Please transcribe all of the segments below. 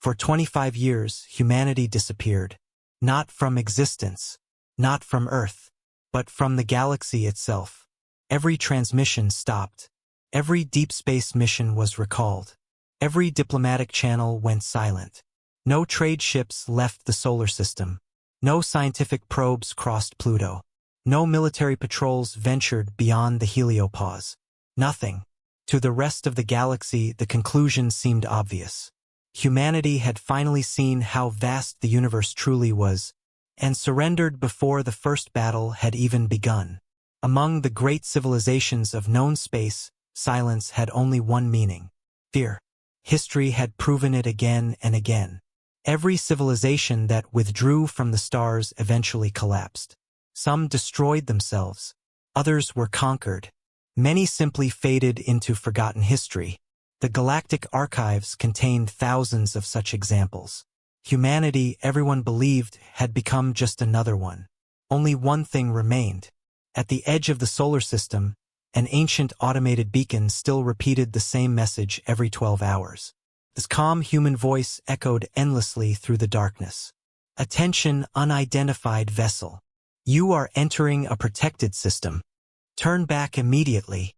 For 25 years, humanity disappeared. Not from existence, not from Earth, but from the galaxy itself. Every transmission stopped. Every deep space mission was recalled. Every diplomatic channel went silent. No trade ships left the solar system. No scientific probes crossed Pluto. No military patrols ventured beyond the heliopause. Nothing. To the rest of the galaxy, the conclusion seemed obvious. Humanity had finally seen how vast the universe truly was, and surrendered before the first battle had even begun. Among the great civilizations of known space, silence had only one meaning: fear. History had proven it again and again. Every civilization that withdrew from the stars eventually collapsed. Some destroyed themselves. Others were conquered. Many simply faded into forgotten history. The galactic archives contained thousands of such examples. Humanity, everyone believed, had become just another one. Only one thing remained. At the edge of the solar system, an ancient automated beacon still repeated the same message every 12 hours. This calm human voice echoed endlessly through the darkness. Attention, unidentified vessel. You are entering a protected system. Turn back immediately.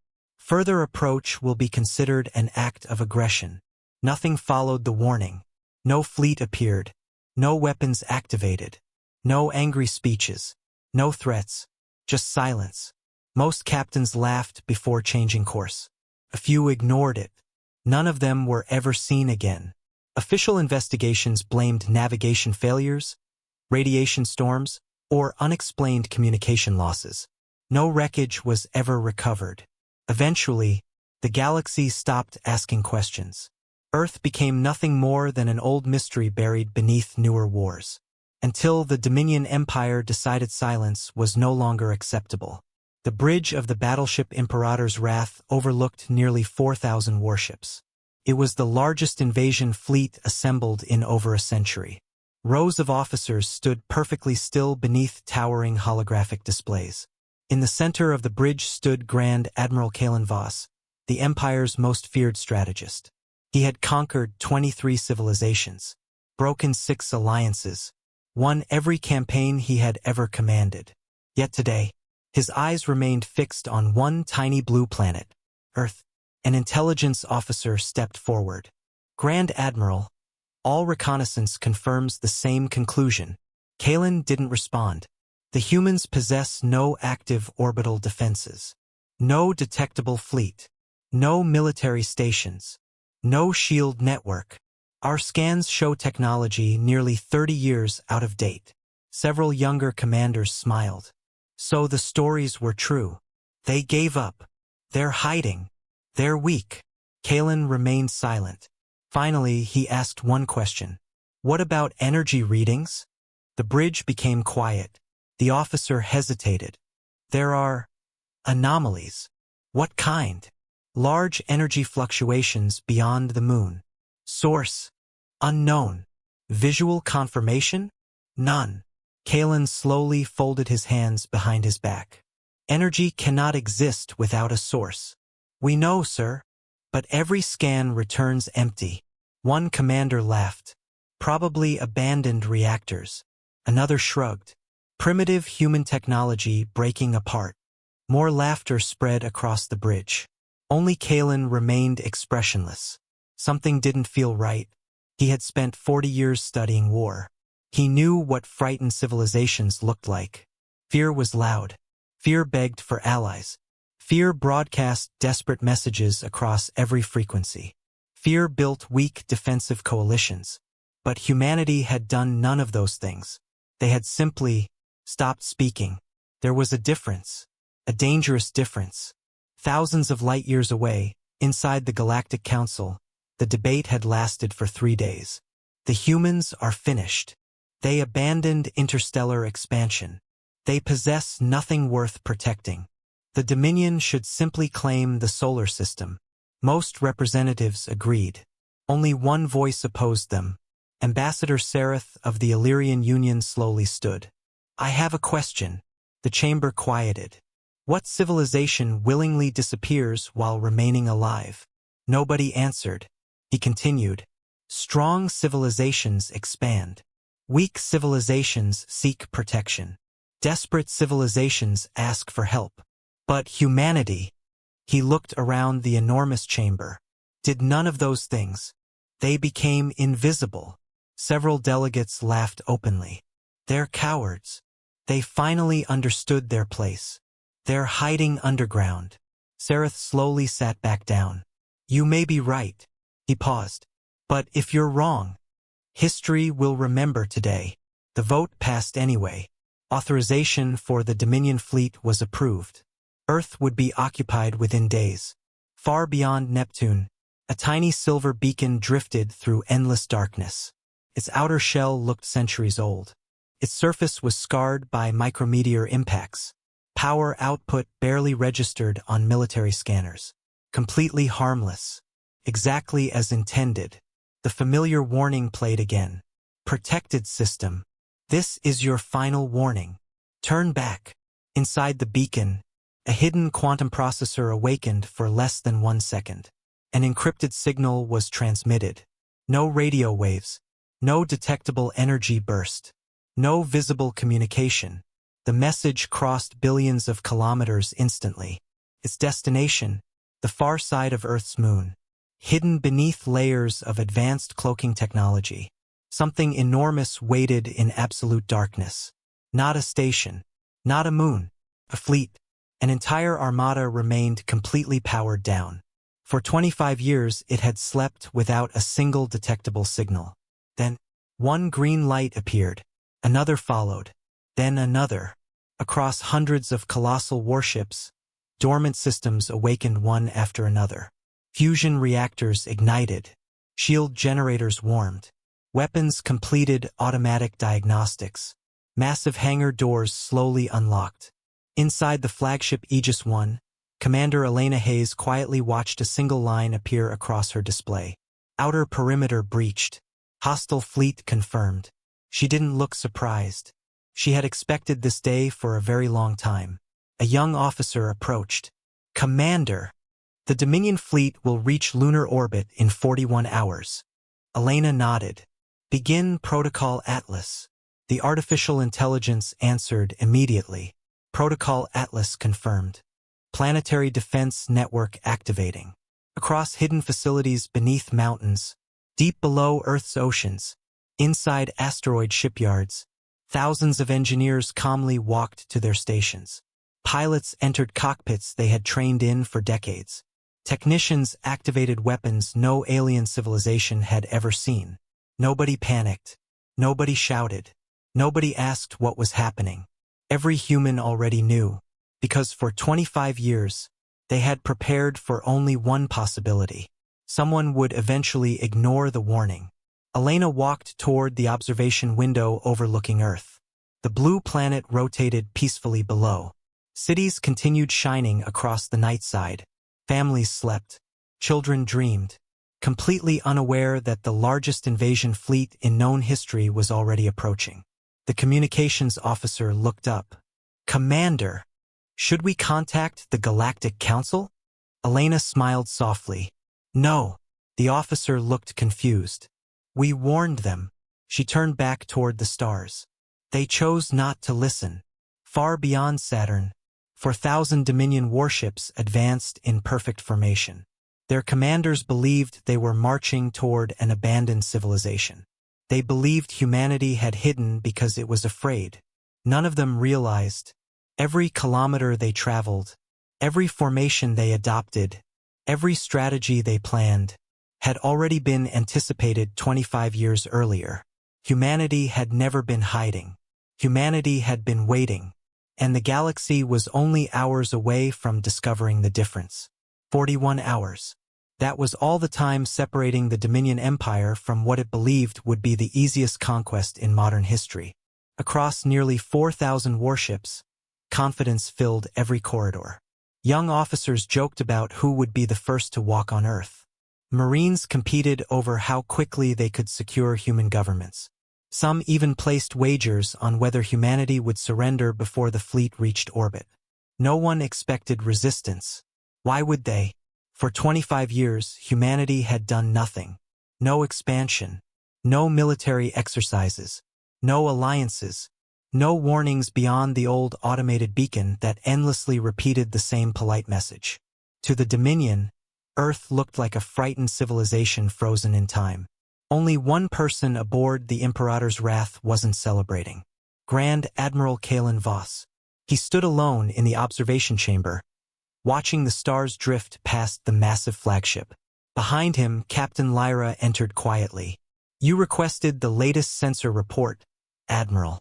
Further approach will be considered an act of aggression. Nothing followed the warning. No fleet appeared. No weapons activated. No angry speeches. No threats. Just silence. Most captains laughed before changing course. A few ignored it. None of them were ever seen again. Official investigations blamed navigation failures, radiation storms, or unexplained communication losses. No wreckage was ever recovered. Eventually, the galaxy stopped asking questions. Earth became nothing more than an old mystery buried beneath newer wars. Until the Dominion Empire decided silence was no longer acceptable. The bridge of the battleship Imperator's Wrath overlooked nearly 4,000 warships. It was the largest invasion fleet assembled in over a century. Rows of officers stood perfectly still beneath towering holographic displays. In the center of the bridge stood Grand Admiral Kalen Voss, the Empire's most feared strategist. He had conquered 23 civilizations, broken 6 alliances, won every campaign he had ever commanded. Yet today, his eyes remained fixed on one tiny blue planet, Earth. An intelligence officer stepped forward. Grand Admiral, all reconnaissance confirms the same conclusion. Kalen didn't respond. The humans possess no active orbital defenses. No detectable fleet. No military stations. No shield network. Our scans show technology nearly 30 years out of date. Several younger commanders smiled. So the stories were true. They gave up. They're hiding. They're weak. Kalen remained silent. Finally, he asked one question. What about energy readings? The bridge became quiet. The officer hesitated. There are anomalies. What kind? Large energy fluctuations beyond the moon. Source: unknown. Visual confirmation? None. Kalen slowly folded his hands behind his back. Energy cannot exist without a source. We know, sir. But every scan returns empty. One commander laughed. Probably abandoned reactors. Another shrugged. Primitive human technology breaking apart. More laughter spread across the bridge. Only Kalen remained expressionless. Something didn't feel right. He had spent 40 years studying war. He knew what frightened civilizations looked like. Fear was loud. Fear begged for allies. Fear broadcast desperate messages across every frequency. Fear built weak defensive coalitions. But humanity had done none of those things. They had simply stopped speaking. There was a difference. A dangerous difference. Thousands of light years away, inside the Galactic Council, the debate had lasted for 3 days. The humans are finished. They abandoned interstellar expansion. They possess nothing worth protecting. The Dominion should simply claim the solar system. Most representatives agreed. Only one voice opposed them. Ambassador Sereth of the Illyrian Union slowly stood. I have a question. The chamber quieted. What civilization willingly disappears while remaining alive? Nobody answered. He continued. Strong civilizations expand. Weak civilizations seek protection. Desperate civilizations ask for help. But humanity, he looked around the enormous chamber, did none of those things. They became invisible. Several delegates laughed openly. They're cowards. They finally understood their place. They're hiding underground. Sereth slowly sat back down. You may be right. He paused. But if you're wrong, history will remember today. The vote passed anyway. Authorization for the Dominion fleet was approved. Earth would be occupied within days. Far beyond Neptune, a tiny silver beacon drifted through endless darkness. Its outer shell looked centuries old. Its surface was scarred by micrometeor impacts. Power output barely registered on military scanners. Completely harmless. Exactly as intended. The familiar warning played again. Protected system. This is your final warning. Turn back. Inside the beacon, a hidden quantum processor awakened for less than 1 second. An encrypted signal was transmitted. No radio waves. No detectable energy burst. No visible communication. The message crossed billions of kilometers instantly. Its destination, the far side of Earth's moon. Hidden beneath layers of advanced cloaking technology. Something enormous waited in absolute darkness. Not a station. Not a moon. A fleet. An entire armada remained completely powered down. For 25 years it had slept without a single detectable signal. Then, one green light appeared. Another followed. Then another. Across hundreds of colossal warships, dormant systems awakened one after another. Fusion reactors ignited. Shield generators warmed. Weapons completed automatic diagnostics. Massive hangar doors slowly unlocked. Inside the flagship Aegis I, Commander Elena Hayes quietly watched a single line appear across her display. Outer perimeter breached. Hostile fleet confirmed. She didn't look surprised. She had expected this day for a very long time. A young officer approached. Commander, the Dominion fleet will reach lunar orbit in 41 hours. Elena nodded. Begin Protocol Atlas. The artificial intelligence answered immediately. Protocol Atlas confirmed. Planetary Defense Network activating. Across hidden facilities beneath mountains, deep below Earth's oceans, inside asteroid shipyards, thousands of engineers calmly walked to their stations. Pilots entered cockpits they had trained in for decades. Technicians activated weapons no alien civilization had ever seen. Nobody panicked. Nobody shouted. Nobody asked what was happening. Every human already knew, because for 25 years, they had prepared for only one possibility. Someone would eventually ignore the warning. Elena walked toward the observation window overlooking Earth. The blue planet rotated peacefully below. Cities continued shining across the night side. Families slept. Children dreamed, completely unaware that the largest invasion fleet in known history was already approaching. The communications officer looked up. Commander, should we contact the Galactic Council? Elena smiled softly. No. The officer looked confused. We warned them. She turned back toward the stars. They chose not to listen. Far beyond Saturn, 4,000 Dominion warships advanced in perfect formation. Their commanders believed they were marching toward an abandoned civilization. They believed humanity had hidden because it was afraid. None of them realized. Every kilometer they traveled, every formation they adopted, every strategy they planned, had already been anticipated 25 years earlier. Humanity had never been hiding. Humanity had been waiting. And the galaxy was only hours away from discovering the difference. 41 hours. That was all the time separating the Dominion Empire from what it believed would be the easiest conquest in modern history. Across nearly 4,000 warships, confidence filled every corridor. Young officers joked about who would be the first to walk on Earth. Marines competed over how quickly they could secure human governments. Some even placed wagers on whether humanity would surrender before the fleet reached orbit. No one expected resistance. Why would they? For 25 years, humanity had done nothing. No expansion. No military exercises. No alliances. No warnings beyond the old automated beacon that endlessly repeated the same polite message. To the Dominion, Earth looked like a frightened civilization frozen in time. Only one person aboard the Imperator's Wrath wasn't celebrating. Grand Admiral Kalen Voss. He stood alone in the observation chamber, watching the stars drift past the massive flagship. Behind him, Captain Lyra entered quietly. "You requested the latest sensor report, Admiral."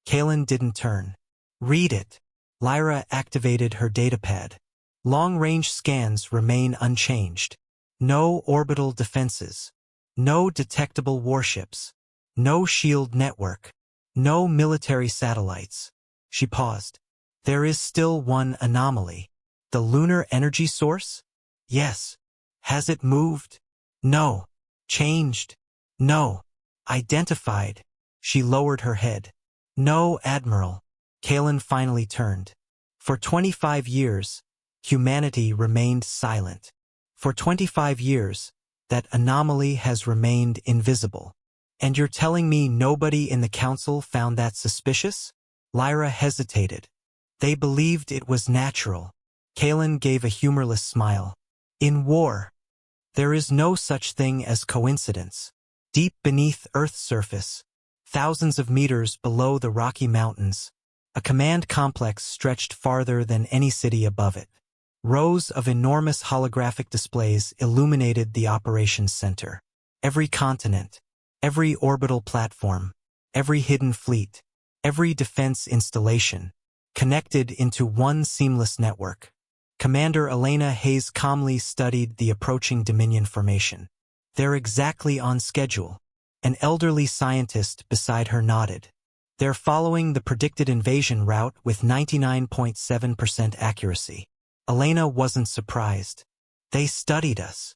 Kalen didn't turn. "Read it." Lyra activated her datapad. Long-range scans remain unchanged. No orbital defenses. No detectable warships. No shield network. No military satellites. She paused. "There is still one anomaly. The lunar energy source? Yes. Has it moved? No. Changed? No. Identified?" She lowered her head. "No, Admiral." Kalen finally turned. For 25 years, humanity remained silent. For 25 years, that anomaly has remained invisible. "And you're telling me nobody in the council found that suspicious?" Lyra hesitated. "They believed it was natural." Kalen gave a humorless smile. "In war, there is no such thing as coincidence." Deep beneath Earth's surface, thousands of meters below the Rocky Mountains, a command complex stretched farther than any city above it. Rows of enormous holographic displays illuminated the operations center. Every continent, every orbital platform, every hidden fleet, every defense installation, connected into one seamless network. Commander Elena Hayes calmly studied the approaching Dominion formation. "They're exactly on schedule." An elderly scientist beside her nodded. "They're following the predicted invasion route with 99.7% accuracy." Elena wasn't surprised. "They studied us.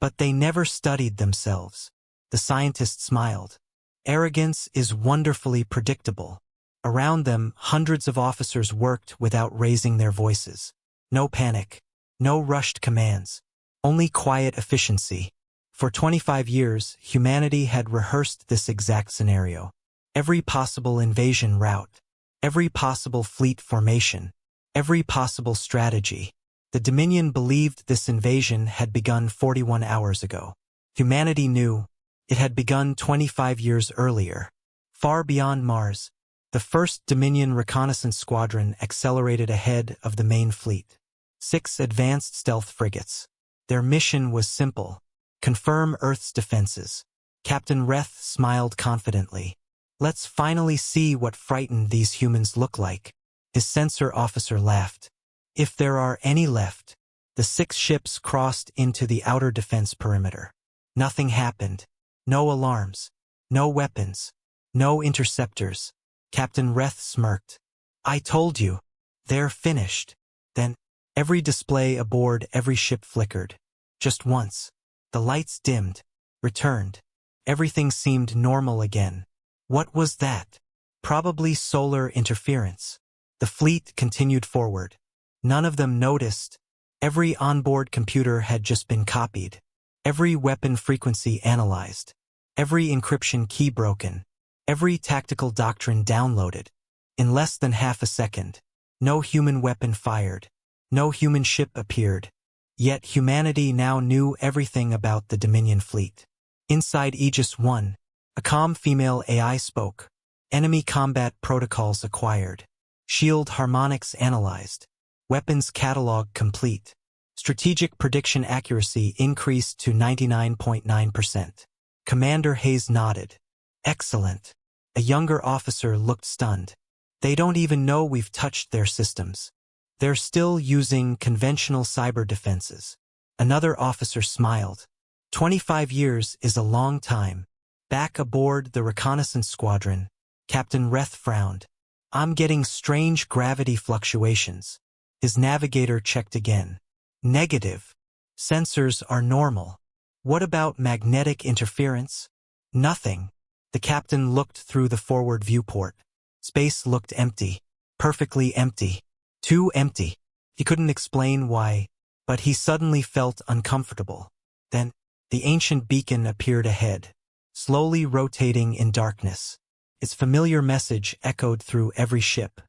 But they never studied themselves." The scientist smiled. "Arrogance is wonderfully predictable." Around them, hundreds of officers worked without raising their voices. No panic. No rushed commands. Only quiet efficiency. For 25 years, humanity had rehearsed this exact scenario. Every possible invasion route. Every possible fleet formation. Every possible strategy. The Dominion believed this invasion had begun 41 hours ago. Humanity knew it had begun 25 years earlier. Far beyond Mars, the first Dominion reconnaissance squadron accelerated ahead of the main fleet. 6 advanced stealth frigates. Their mission was simple: confirm Earth's defenses. Captain Reth smiled confidently. "Let's finally see what frightened these humans look like." His sensor officer laughed. "If there are any left." The 6 ships crossed into the outer defense perimeter. Nothing happened. No alarms. No weapons. No interceptors. Captain Reth smirked. "I told you. They're finished." Then, every display aboard every ship flickered. Just once. The lights dimmed, returned. Everything seemed normal again. What was that? Probably solar interference. The fleet continued forward. None of them noticed. Every onboard computer had just been copied. Every weapon frequency analyzed. Every encryption key broken. Every tactical doctrine downloaded. In less than half a second, no human weapon fired. No human ship appeared. Yet humanity now knew everything about the Dominion fleet. Inside Aegis 1, a calm female AI spoke. Enemy combat protocols acquired. Shield harmonics analyzed. Weapons catalog complete. Strategic prediction accuracy increased to 99.9%. Commander Hayes nodded. "Excellent." A younger officer looked stunned. "They don't even know we've touched their systems. They're still using conventional cyber defenses." Another officer smiled. 25 years is a long time. Back aboard the reconnaissance squadron, Captain Reth frowned. "I'm getting strange gravity fluctuations." His navigator checked again. "Negative. Sensors are normal." "What about magnetic interference?" "Nothing." The captain looked through the forward viewport. Space looked empty. Perfectly empty. Too empty. He couldn't explain why, but he suddenly felt uncomfortable. Then, The ancient beacon appeared ahead, slowly rotating in darkness. Its familiar message echoed through every ship.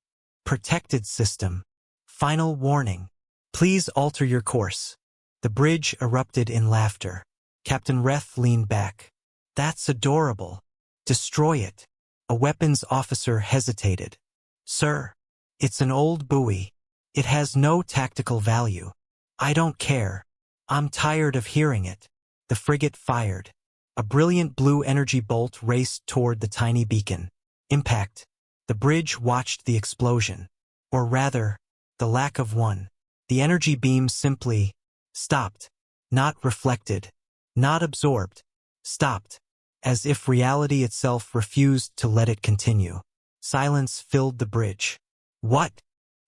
Protected system. Final warning. Please alter your course. The bridge erupted in laughter. Captain Reth leaned back. That's adorable. Destroy it. A weapons officer hesitated. Sir, it's an old buoy. It has no tactical value. I don't care. I'm tired of hearing it. The frigate fired. A brilliant blue energy bolt raced toward the tiny beacon. Impact. The bridge watched the explosion. Or rather, the lack of one. The energy beam simply stopped. Not reflected. Not absorbed. Stopped. As if reality itself refused to let it continue. Silence filled the bridge. What?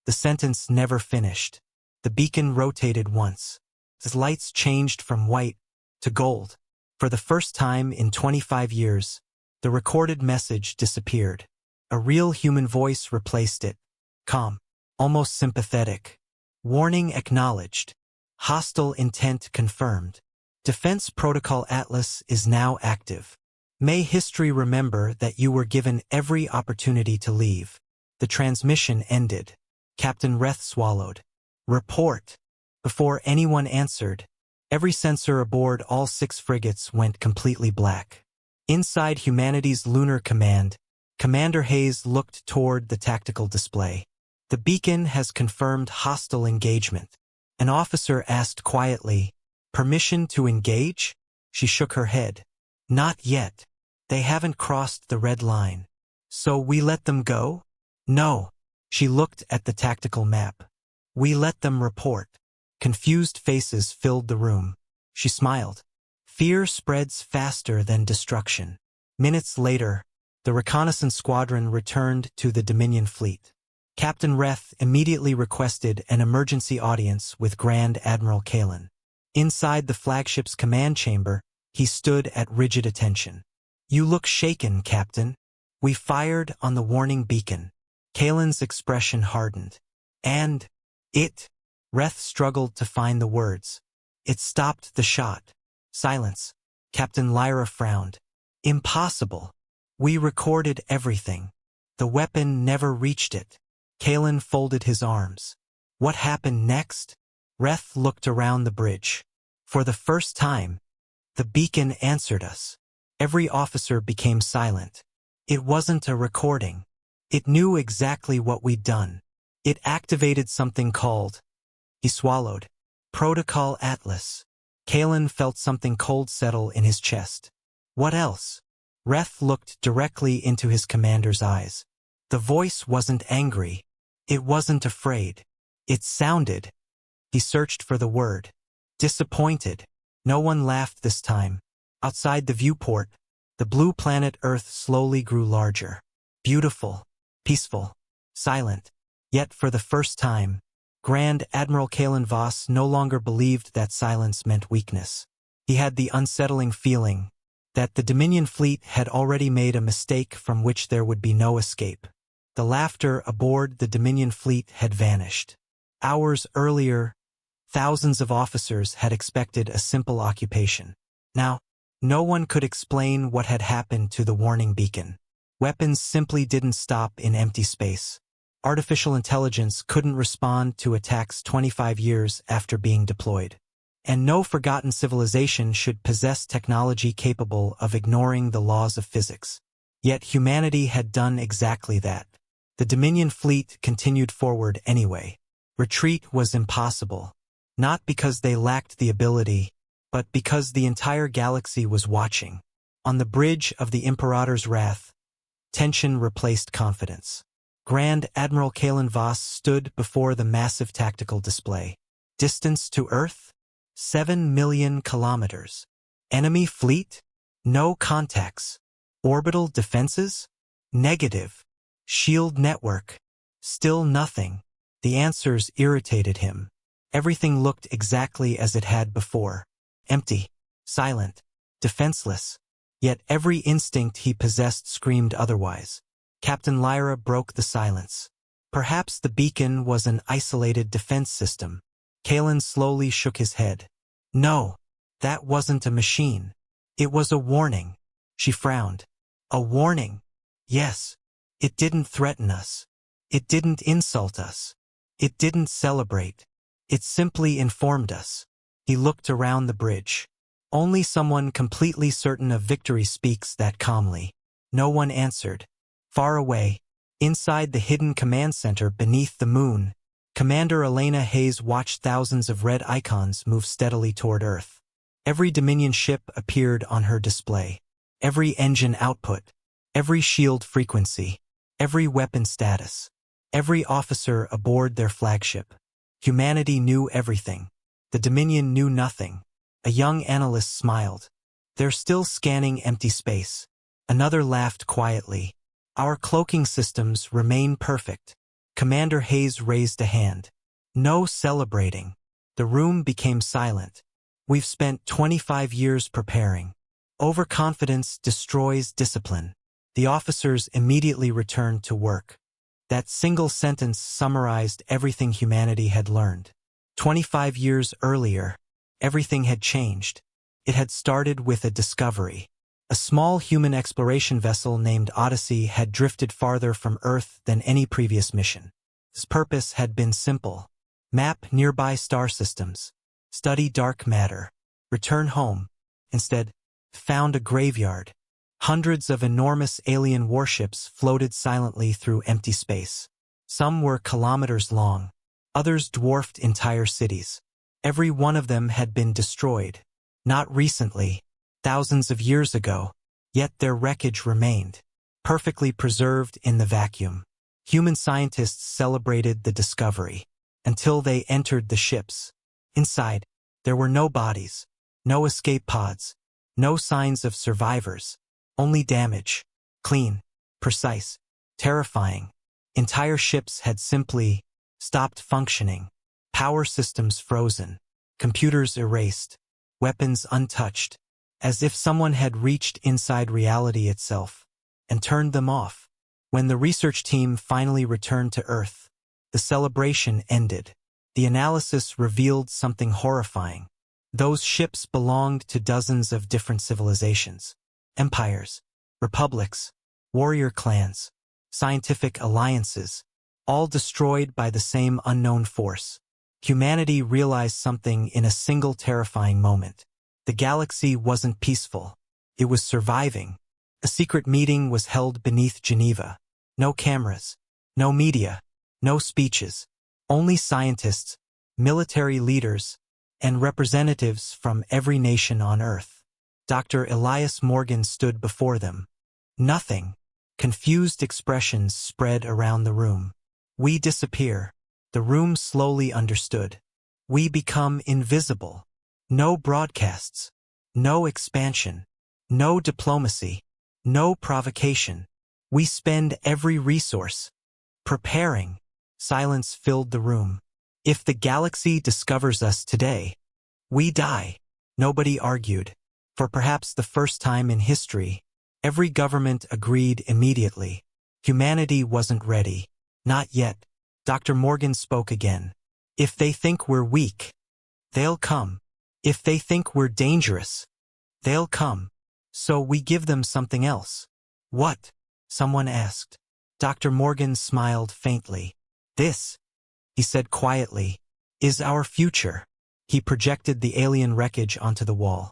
The sentence never finished. The beacon rotated once. Its lights changed from white to gold. For the first time in 25 years, the recorded message disappeared. A real human voice replaced it. Calm, almost sympathetic. Warning acknowledged. Hostile intent confirmed. Defense Protocol Atlas is now active. May history remember that you were given every opportunity to leave. The transmission ended. Captain Reth swallowed. Report. Before anyone answered, every sensor aboard all 6 frigates went completely black. Inside humanity's lunar command, Commander Hayes looked toward the tactical display. The beacon has confirmed hostile engagement. An officer asked quietly, "Permission to engage?" She shook her head. Not yet. They haven't crossed the red line. So we let them go? No. She looked at the tactical map. We let them report. Confused faces filled the room. She smiled. Fear spreads faster than destruction. Minutes later, the reconnaissance squadron returned to the Dominion fleet. Captain Reth immediately requested an emergency audience with Grand Admiral Kalen. Inside the flagship's command chamber, he stood at rigid attention. You look shaken, Captain. We fired on the warning beacon. Kalen's expression hardened. And it. Reth struggled to find the words. It stopped the shot. Silence. Captain Lyra frowned. Impossible. We recorded everything. The weapon never reached it. Kalen folded his arms. What happened next? Reth looked around the bridge. For the first time, the beacon answered us. Every officer became silent. It wasn't a recording. It knew exactly what we'd done. It activated something called. He swallowed. Protocol Atlas. Kalen felt something cold settle in his chest. What else? Reth looked directly into his commander's eyes. The voice wasn't angry. It wasn't afraid. It sounded. He searched for the word. Disappointed. No one laughed this time. Outside the viewport, the blue planet Earth slowly grew larger. Beautiful, peaceful, silent. Yet for the first time, Grand Admiral Kalen Voss no longer believed that silence meant weakness. He had the unsettling feeling that the Dominion fleet had already made a mistake from which there would be no escape. The laughter aboard the Dominion fleet had vanished. Hours earlier, thousands of officers had expected a simple occupation. Now, no one could explain what had happened to the warning beacon. Weapons simply didn't stop in empty space. Artificial intelligence couldn't respond to attacks 25 years after being deployed. And no forgotten civilization should possess technology capable of ignoring the laws of physics. Yet humanity had done exactly that. The Dominion fleet continued forward anyway. Retreat was impossible. Not because they lacked the ability, but because the entire galaxy was watching. On the bridge of the Imperator's wrath, tension replaced confidence. Grand Admiral Kalen Voss stood before the massive tactical display. Distance to Earth? 7 million kilometers. Enemy fleet? No contacts. Orbital defenses? Negative. Shield network? Still nothing. The answers irritated him. Everything looked exactly as it had before. Empty. Silent. Defenseless. Yet every instinct he possessed screamed otherwise. Captain Lyra broke the silence. Perhaps the beacon was an isolated defense system. Kalen slowly shook his head. No. That wasn't a machine. It was a warning. She frowned. A warning? Yes. It didn't threaten us. It didn't insult us. It didn't celebrate. It simply informed us. He looked around the bridge. Only someone completely certain of victory speaks that calmly. No one answered. Far away, inside the hidden command center beneath the moon, Commander Elena Hayes watched thousands of red icons move steadily toward Earth. Every Dominion ship appeared on her display. Every engine output, every shield frequency, every weapon status, every officer aboard their flagship. Humanity knew everything. The Dominion knew nothing. A young analyst smiled. They're still scanning empty space. Another laughed quietly. Our cloaking systems remain perfect. Commander Hayes raised a hand. No celebrating. The room became silent. We've spent 25 years preparing. Overconfidence destroys discipline. The officers immediately returned to work. That single sentence summarized everything humanity had learned. 25 years earlier, everything had changed. It had started with a discovery. A small human exploration vessel named Odyssey had drifted farther from Earth than any previous mission. Its purpose had been simple. Map nearby star systems. Study dark matter. Return home. Instead, found a graveyard. Hundreds of enormous alien warships floated silently through empty space. Some were kilometers long. Others dwarfed entire cities. Every one of them had been destroyed. Not recently. Thousands of years ago, yet their wreckage remained, perfectly preserved in the vacuum. Human scientists celebrated the discovery, until they entered the ships. Inside, there were no bodies, no escape pods, no signs of survivors, only damage. Clean, precise, terrifying. Entire ships had simply stopped functioning. Power systems frozen, computers erased, weapons untouched. As if someone had reached inside reality itself and turned them off. When the research team finally returned to Earth, the celebration ended. The analysis revealed something horrifying. Those ships belonged to dozens of different civilizations, empires, republics, warrior clans, scientific alliances, all destroyed by the same unknown force. Humanity realized something in a single terrifying moment. The galaxy wasn't peaceful. It was surviving. A secret meeting was held beneath Geneva. No cameras, no media, no speeches. Only scientists, military leaders, and representatives from every nation on Earth. Dr. Elias Morgan stood before them. Nothing. Confused expressions spread around the room. We disappear. The room slowly understood. We become invisible. No broadcasts, no expansion, no diplomacy, no provocation. We spend every resource preparing. Silence filled the room. If the galaxy discovers us today, we die. Nobody argued. For perhaps the first time in history, every government agreed immediately. Humanity wasn't ready. Not yet. Dr. Morgan spoke again. If they think we're weak, they'll come. If they think we're dangerous, they'll come. So we give them something else. What? Someone asked. Dr. Morgan smiled faintly. This, he said quietly, is our future. He projected the alien wreckage onto the wall.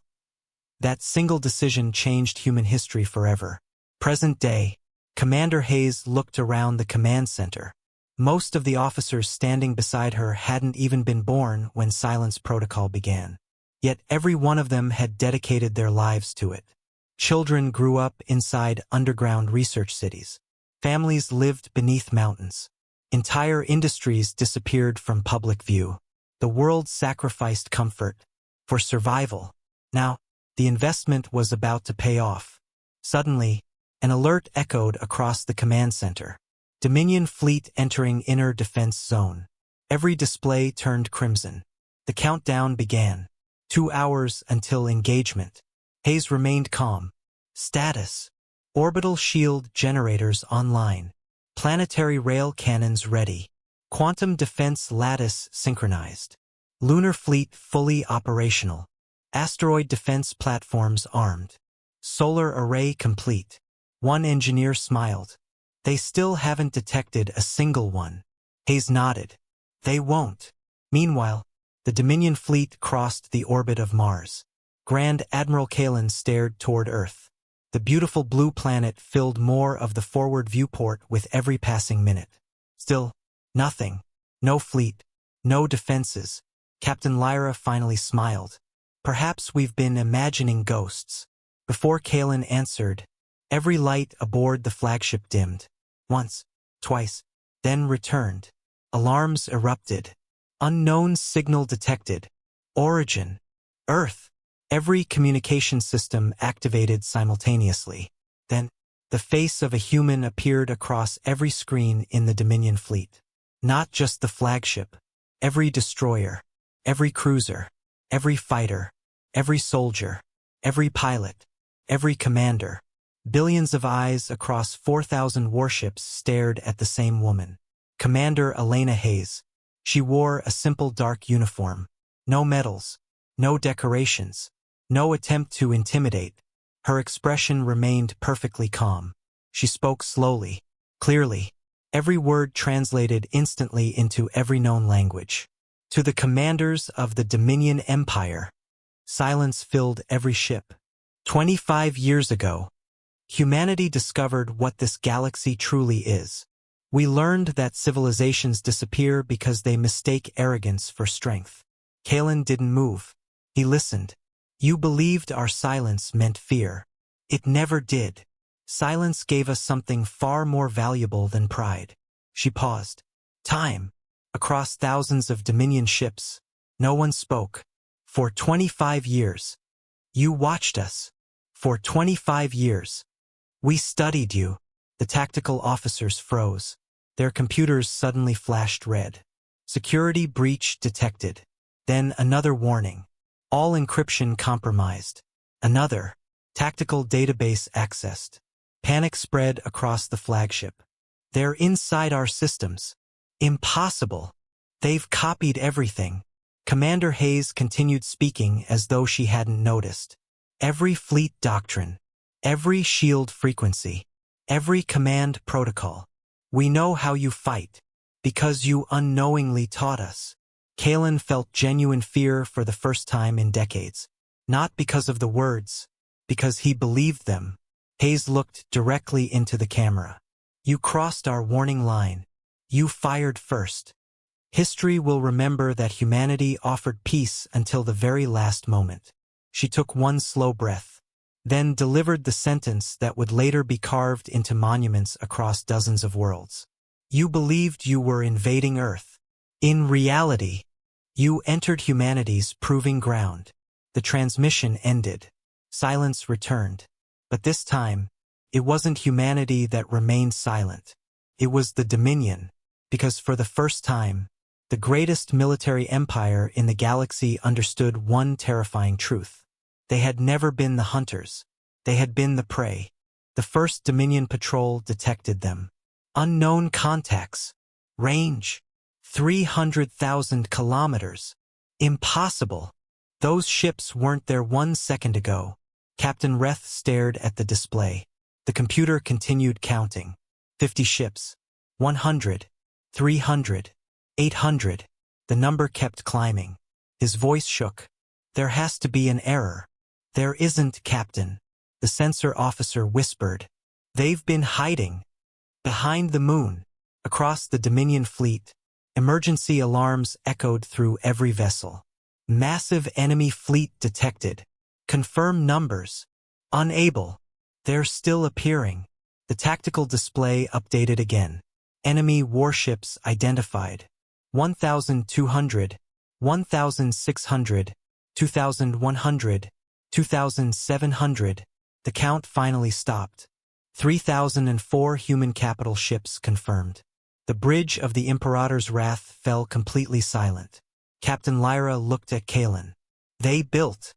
That single decision changed human history forever. Present day, Commander Hayes looked around the command center. Most of the officers standing beside her hadn't even been born when silence protocol began. Yet every one of them had dedicated their lives to it. Children grew up inside underground research cities. Families lived beneath mountains. Entire industries disappeared from public view. The world sacrificed comfort for survival. Now, the investment was about to pay off. Suddenly, an alert echoed across the command center. Dominion fleet entering inner defense zone. Every display turned crimson. The countdown began. 2 hours until engagement. Hayes remained calm. Status. Orbital shield generators online. Planetary rail cannons ready. Quantum defense lattice synchronized. Lunar fleet fully operational. Asteroid defense platforms armed. Solar array complete. One engineer smiled. They still haven't detected a single one. Hayes nodded. They won't. Meanwhile, the Dominion fleet crossed the orbit of Mars. Grand Admiral Kalen stared toward Earth. The beautiful blue planet filled more of the forward viewport with every passing minute. Still, nothing. No fleet. No defenses. Captain Lyra finally smiled. Perhaps we've been imagining ghosts. Before Kalen answered, every light aboard the flagship dimmed. Once, twice, then returned. Alarms erupted. Unknown signal detected. Origin. Earth. Every communication system activated simultaneously. Then, the face of a human appeared across every screen in the Dominion fleet. Not just the flagship. Every destroyer. Every cruiser. Every fighter. Every soldier. Every pilot. Every commander. Billions of eyes across 4,000 warships stared at the same woman. Commander Elena Hayes. She wore a simple dark uniform. No medals. No decorations. No attempt to intimidate. Her expression remained perfectly calm. She spoke slowly, clearly. Every word translated instantly into every known language. To the commanders of the Dominion Empire, silence filled every ship. 25 years ago, humanity discovered what this galaxy truly is. We learned that civilizations disappear because they mistake arrogance for strength. Kalen didn't move. He listened. You believed our silence meant fear. It never did. Silence gave us something far more valuable than pride. She paused. Time. Across thousands of Dominion ships, no one spoke. For 25 years. You watched us. For 25 years. We studied you. The tactical officers froze. Their computers suddenly flashed red. Security breach detected. Then another warning. All encryption compromised. Another. Tactical database accessed. Panic spread across the flagship. They're inside our systems. Impossible. They've copied everything. Commander Hayes continued speaking as though she hadn't noticed. Every fleet doctrine. Every shield frequency. Every command protocol. We know how you fight. Because you unknowingly taught us. Kalen felt genuine fear for the first time in decades. Not because of the words. Because he believed them. Hayes looked directly into the camera. You crossed our warning line. You fired first. History will remember that humanity offered peace until the very last moment. She took one slow breath. Then delivered the sentence that would later be carved into monuments across dozens of worlds. You believed you were invading Earth. In reality, you entered humanity's proving ground. The transmission ended. Silence returned. But this time, it wasn't humanity that remained silent. It was the Dominion, because for the first time, the greatest military empire in the galaxy understood one terrifying truth. They had never been the hunters. They had been the prey. The first Dominion patrol detected them. Unknown contacts. Range. 300,000 kilometers. Impossible. Those ships weren't there 1 second ago. Captain Reth stared at the display. The computer continued counting. 50 ships. 100. 300. 800. The number kept climbing. His voice shook. There has to be an error. There isn't, Captain. The sensor officer whispered. They've been hiding. Behind the moon. Across the Dominion fleet. Emergency alarms echoed through every vessel. Massive enemy fleet detected. Confirm numbers. Unable. They're still appearing. The tactical display updated again. Enemy warships identified. 1,200, 1,600, 2,100, 2,700. The count finally stopped. 3,004 human capital ships confirmed. The bridge of the Imperator's Wrath fell completely silent. Captain Lyra looked at Kalen. They built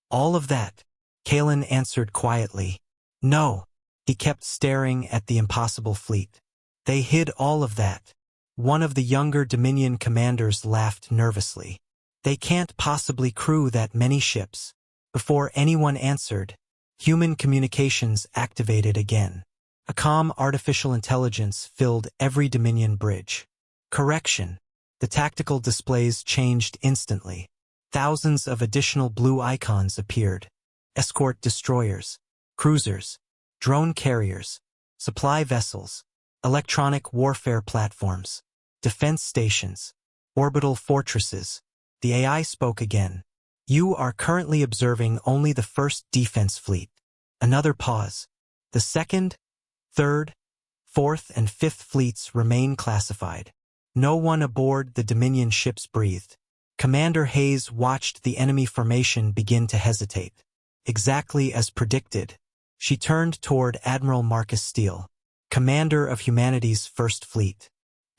all of that. Kalen answered quietly. No. He kept staring at the impossible fleet. They hid all of that. One of the younger Dominion commanders laughed nervously. They can't possibly crew that many ships. Before anyone answered, human communications activated again. A calm artificial intelligence filled every Dominion bridge. Correction. The tactical displays changed instantly. Thousands of additional blue icons appeared. Escort destroyers, cruisers, drone carriers, supply vessels, electronic warfare platforms, defense stations, orbital fortresses. The AI spoke again. You are currently observing only the first defense fleet. Another pause. The second, third, fourth, and fifth fleets remain classified. No one aboard the Dominion ships breathed. Commander Hayes watched the enemy formation begin to hesitate. Exactly as predicted, she turned toward Admiral Marcus Steele, commander of humanity's First Fleet.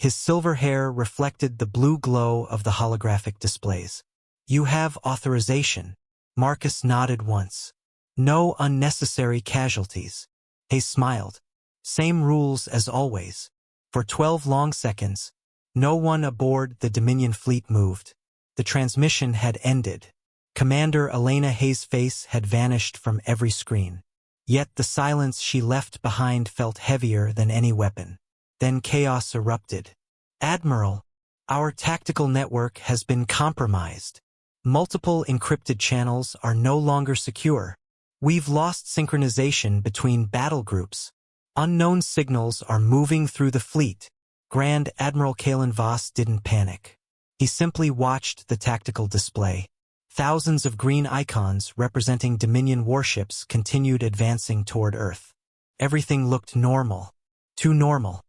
His silver hair reflected the blue glow of the holographic displays. You have authorization. Marcus nodded once. No unnecessary casualties. Hayes smiled. Same rules as always. For 12 long seconds, no one aboard the Dominion fleet moved. The transmission had ended. Commander Elena Hayes' face had vanished from every screen. Yet the silence she left behind felt heavier than any weapon. Then chaos erupted. Admiral, our tactical network has been compromised. Multiple encrypted channels are no longer secure. We've lost synchronization between battle groups. Unknown signals are moving through the fleet. Grand Admiral Kalen Voss didn't panic. He simply watched the tactical display. Thousands of green icons representing Dominion warships continued advancing toward Earth. Everything looked normal. Too normal.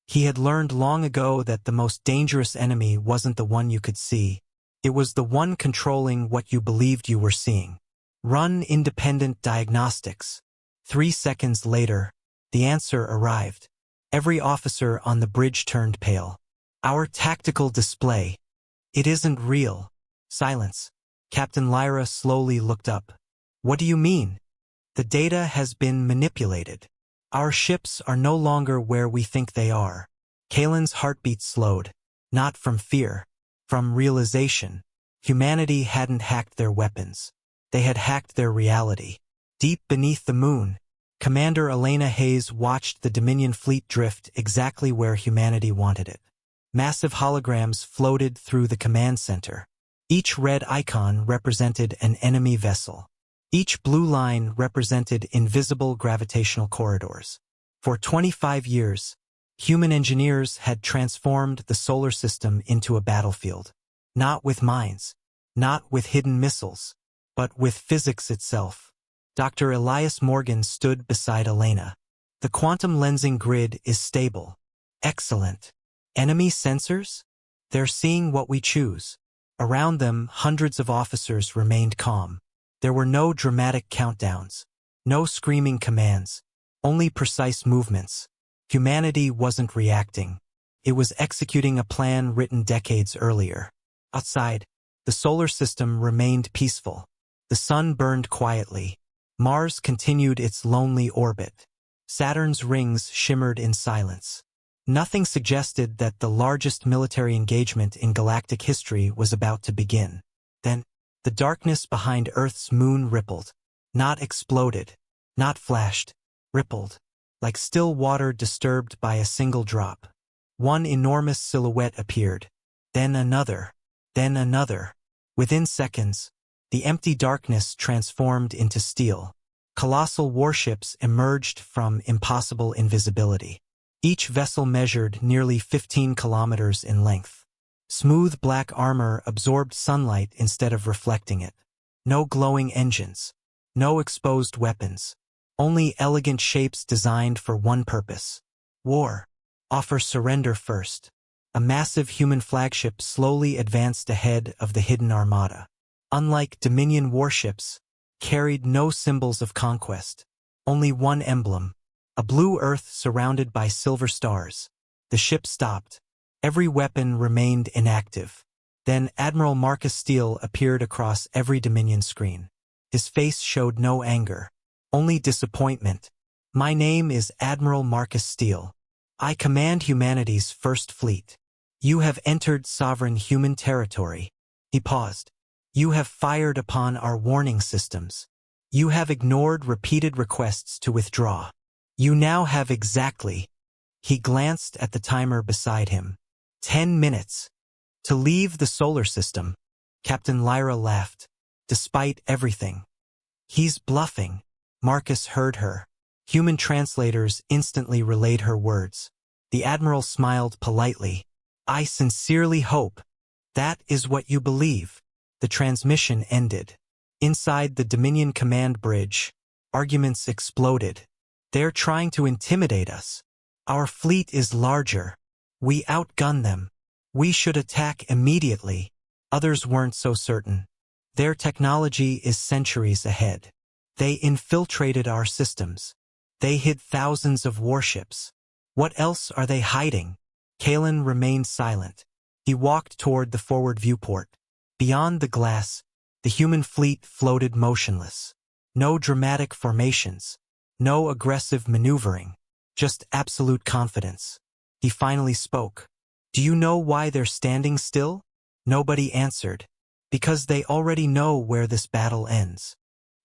He had learned long ago that the most dangerous enemy wasn't the one you could see. It was the one controlling what you believed you were seeing. Run independent diagnostics. 3 seconds later, the answer arrived. Every officer on the bridge turned pale. Our tactical display. It isn't real. Silence. Captain Lyra slowly looked up. What do you mean? The data has been manipulated. Our ships are no longer where we think they are. Kalen's heartbeat slowed. Not from fear. From realization. Humanity hadn't hacked their weapons. They had hacked their reality. Deep beneath the moon, Commander Elena Hayes watched the Dominion fleet drift exactly where humanity wanted it. Massive holograms floated through the command center. Each red icon represented an enemy vessel. Each blue line represented invisible gravitational corridors. For 25 years, human engineers had transformed the solar system into a battlefield. Not with mines, not with hidden missiles, but with physics itself. Dr. Elias Morgan stood beside Elena. The quantum lensing grid is stable. Excellent. Enemy sensors? They're seeing what we choose. Around them, hundreds of officers remained calm. There were no dramatic countdowns, no screaming commands, only precise movements. Humanity wasn't reacting. It was executing a plan written decades earlier. Outside, the solar system remained peaceful. The sun burned quietly. Mars continued its lonely orbit. Saturn's rings shimmered in silence. Nothing suggested that the largest military engagement in galactic history was about to begin. Then, the darkness behind Earth's moon rippled. Not exploded. Not flashed. Rippled. Like still water disturbed by a single drop. One enormous silhouette appeared. Then another. Then another. Within seconds, the empty darkness transformed into steel. Colossal warships emerged from impossible invisibility. Each vessel measured nearly 15 kilometers in length. Smooth black armor absorbed sunlight instead of reflecting it. No glowing engines. No exposed weapons. Only elegant shapes designed for one purpose. War. Offer surrender first. A massive human flagship slowly advanced ahead of the hidden armada. Unlike Dominion warships, carried no symbols of conquest. Only one emblem. A blue earth surrounded by silver stars. The ship stopped. Every weapon remained inactive. Then Admiral Marcus Steele appeared across every Dominion screen. His face showed no anger. Only disappointment. My name is Admiral Marcus Steele. I command humanity's First Fleet. You have entered sovereign human territory. He paused. You have fired upon our warning systems. You have ignored repeated requests to withdraw. You now have exactly— He glanced at the timer beside him. 10 minutes. To leave the solar system. Captain Lyra laughed. Despite everything. He's bluffing. Marcus heard her. Human translators instantly relayed her words. The Admiral smiled politely. I sincerely hope that is what you believe. The transmission ended. Inside the Dominion command bridge, arguments exploded. They're trying to intimidate us. Our fleet is larger. We outgun them. We should attack immediately. Others weren't so certain. Their technology is centuries ahead. They infiltrated our systems. They hid thousands of warships. What else are they hiding? Kalen remained silent. He walked toward the forward viewport. Beyond the glass, the human fleet floated motionless. No dramatic formations. No aggressive maneuvering. Just absolute confidence. He finally spoke. Do you know why they're standing still? Nobody answered. Because they already know where this battle ends.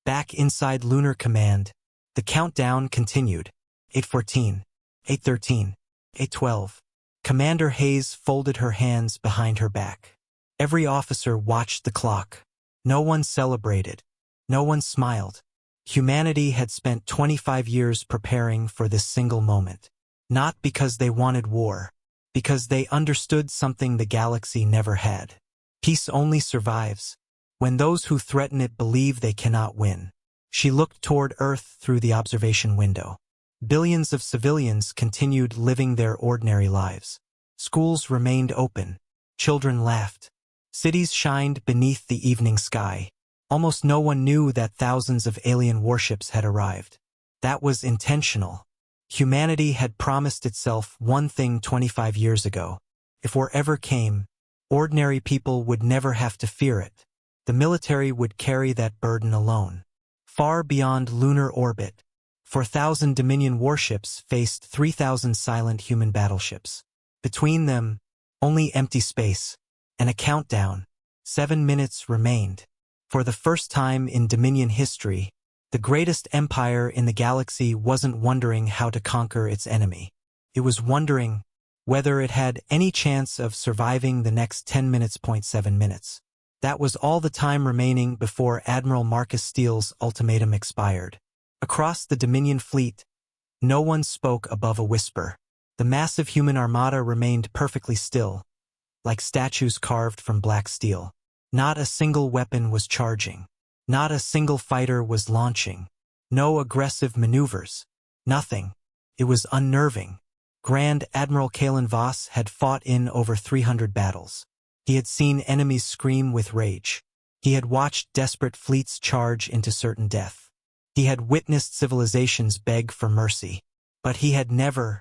Back inside Lunar Command, the countdown continued. 8:14, 8:13, 8:12. Commander Hayes folded her hands behind her back. Every officer watched the clock. No one celebrated. No one smiled. Humanity had spent 25 years preparing for this single moment. Not because they wanted war. Because they understood something the galaxy never had. Peace only survives when those who threaten it believe they cannot win. She looked toward Earth through the observation window. Billions of civilians continued living their ordinary lives. Schools remained open. Children laughed. Cities shined beneath the evening sky. Almost no one knew that thousands of alien warships had arrived. That was intentional. Humanity had promised itself one thing 25 years ago. If war ever came, ordinary people would never have to fear it. The military would carry that burden alone. Far beyond lunar orbit, 4,000 Dominion warships faced 3,000 silent human battleships. Between them, only empty space, and a countdown. 7 minutes remained. For the first time in Dominion history, the greatest empire in the galaxy wasn't wondering how to conquer its enemy. It was wondering whether it had any chance of surviving the next 10 minutes. 7 minutes. That was all the time remaining before Admiral Marcus Steele's ultimatum expired. Across the Dominion fleet, no one spoke above a whisper. The massive human armada remained perfectly still, like statues carved from black steel. Not a single weapon was charging. Not a single fighter was launching. No aggressive maneuvers. Nothing. It was unnerving. Grand Admiral Kalen Voss had fought in over 300 battles. He had seen enemies scream with rage. He had watched desperate fleets charge into certain death. He had witnessed civilizations beg for mercy. But he had never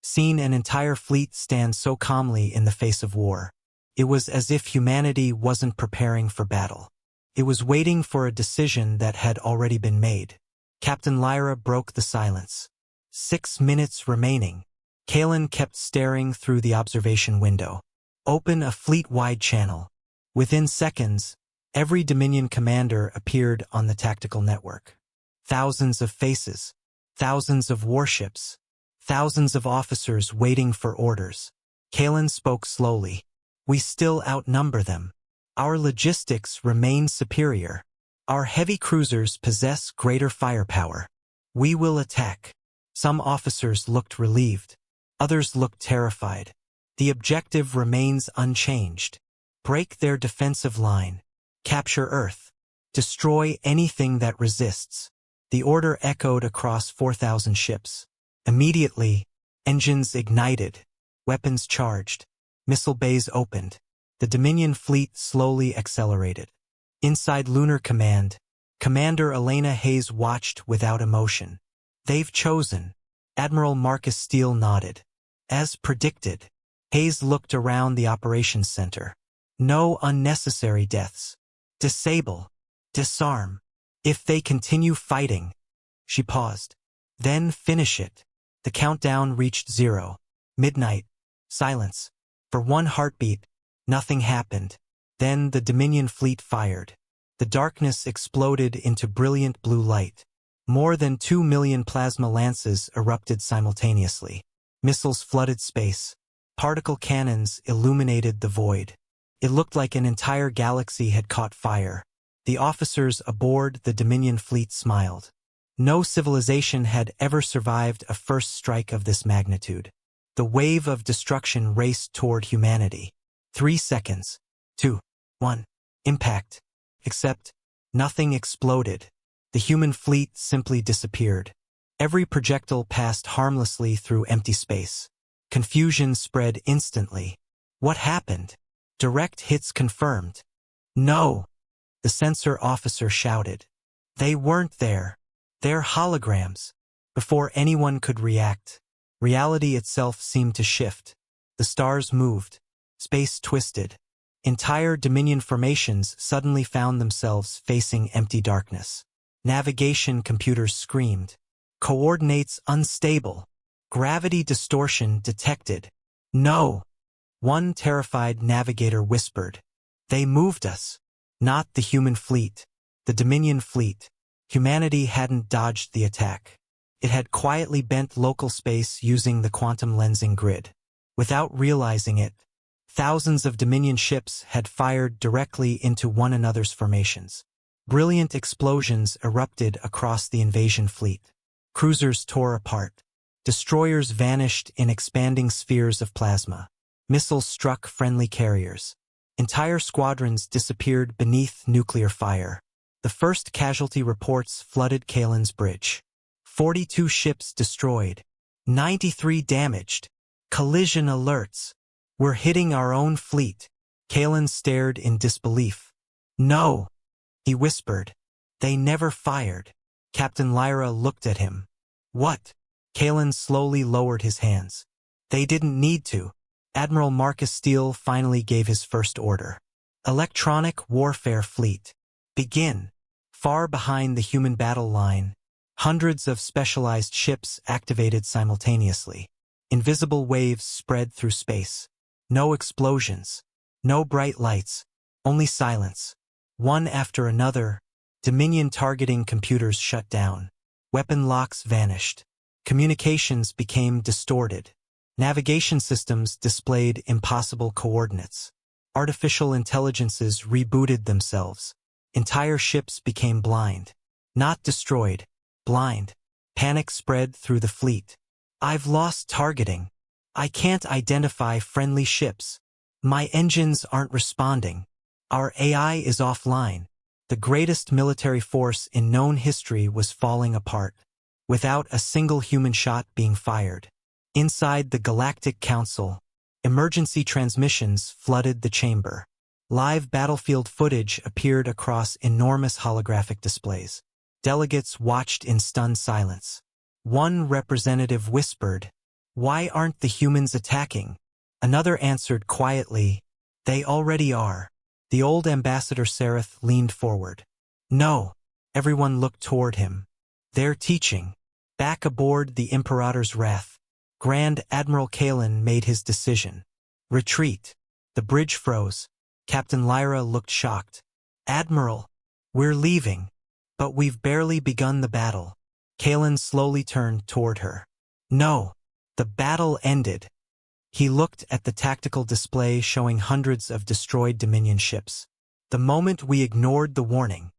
seen an entire fleet stand so calmly in the face of war. It was as if humanity wasn't preparing for battle. It was waiting for a decision that had already been made. Captain Lyra broke the silence. 6 minutes remaining. Kalen kept staring through the observation window. Open a fleet-wide channel. Within seconds, every Dominion commander appeared on the tactical network. Thousands of faces. Thousands of warships. Thousands of officers waiting for orders. Kalen spoke slowly. We still outnumber them. Our logistics remain superior. Our heavy cruisers possess greater firepower. We will attack. Some officers looked relieved. Others looked terrified. The objective remains unchanged. Break their defensive line. Capture Earth. Destroy anything that resists. The order echoed across 4,000 ships. Immediately, engines ignited. Weapons charged. Missile bays opened. The Dominion fleet slowly accelerated. Inside Lunar Command, Commander Elena Hayes watched without emotion. They've chosen. Admiral Marcus Steele nodded. As predicted, Hayes looked around the operations center. No unnecessary deaths. Disable. Disarm. If they continue fighting. She paused. Then finish it. The countdown reached 0. Midnight. Silence. For one heartbeat, nothing happened. Then the Dominion fleet fired. The darkness exploded into brilliant blue light. More than 2 million plasma lances erupted simultaneously. Missiles flooded space. Particle cannons illuminated the void. It looked like an entire galaxy had caught fire. The officers aboard the Dominion fleet smiled. No civilization had ever survived a first strike of this magnitude. The wave of destruction raced toward humanity. 3 seconds. 2. 1. Impact. Except, nothing exploded. The human fleet simply disappeared. Every projectile passed harmlessly through empty space. Confusion spread instantly. What happened? Direct hits confirmed. No! The sensor officer shouted. They weren't there. They're holograms. Before anyone could react, reality itself seemed to shift. The stars moved. Space twisted. Entire Dominion formations suddenly found themselves facing empty darkness. Navigation computers screamed. Coordinates unstable. Gravity distortion detected. No! One terrified navigator whispered. They moved us. Not the human fleet. The Dominion fleet. Humanity hadn't dodged the attack. It had quietly bent local space using the quantum lensing grid. Without realizing it, thousands of Dominion ships had fired directly into one another's formations. Brilliant explosions erupted across the invasion fleet. Cruisers tore apart. Destroyers vanished in expanding spheres of plasma. Missiles struck friendly carriers. Entire squadrons disappeared beneath nuclear fire. The first casualty reports flooded Kalen's bridge. 42 ships destroyed. 93 damaged. Collision alerts. We're hitting our own fleet. Kalen stared in disbelief. No, he whispered. They never fired. Captain Lyra looked at him. What? Kalen slowly lowered his hands. They didn't need to. Admiral Marcus Steele finally gave his first order. Electronic warfare fleet. Begin. Far behind the human battle line, hundreds of specialized ships activated simultaneously. Invisible waves spread through space. No explosions. No bright lights. Only silence. One after another, Dominion targeting computers shut down. Weapon locks vanished. Communications became distorted. Navigation systems displayed impossible coordinates. Artificial intelligences rebooted themselves. Entire ships became blind. Not destroyed. Blind. Panic spread through the fleet. I've lost targeting. I can't identify friendly ships. My engines aren't responding. Our AI is offline. The greatest military force in known history was falling apart, without a single human shot being fired. Inside the Galactic Council, emergency transmissions flooded the chamber. Live battlefield footage appeared across enormous holographic displays. Delegates watched in stunned silence. One representative whispered, "Why aren't the humans attacking?" Another answered quietly, "They already are." The old ambassador Sereth leaned forward. "No." Everyone looked toward him. "They're teaching." Back aboard the Imperator's Wrath, Grand Admiral Kalen made his decision. Retreat. The bridge froze. Captain Lyra looked shocked. "Admiral, we're leaving. But we've barely begun the battle." Kalen slowly turned toward her. "No, the battle ended." He looked at the tactical display showing hundreds of destroyed Dominion ships. "The moment we ignored the warning,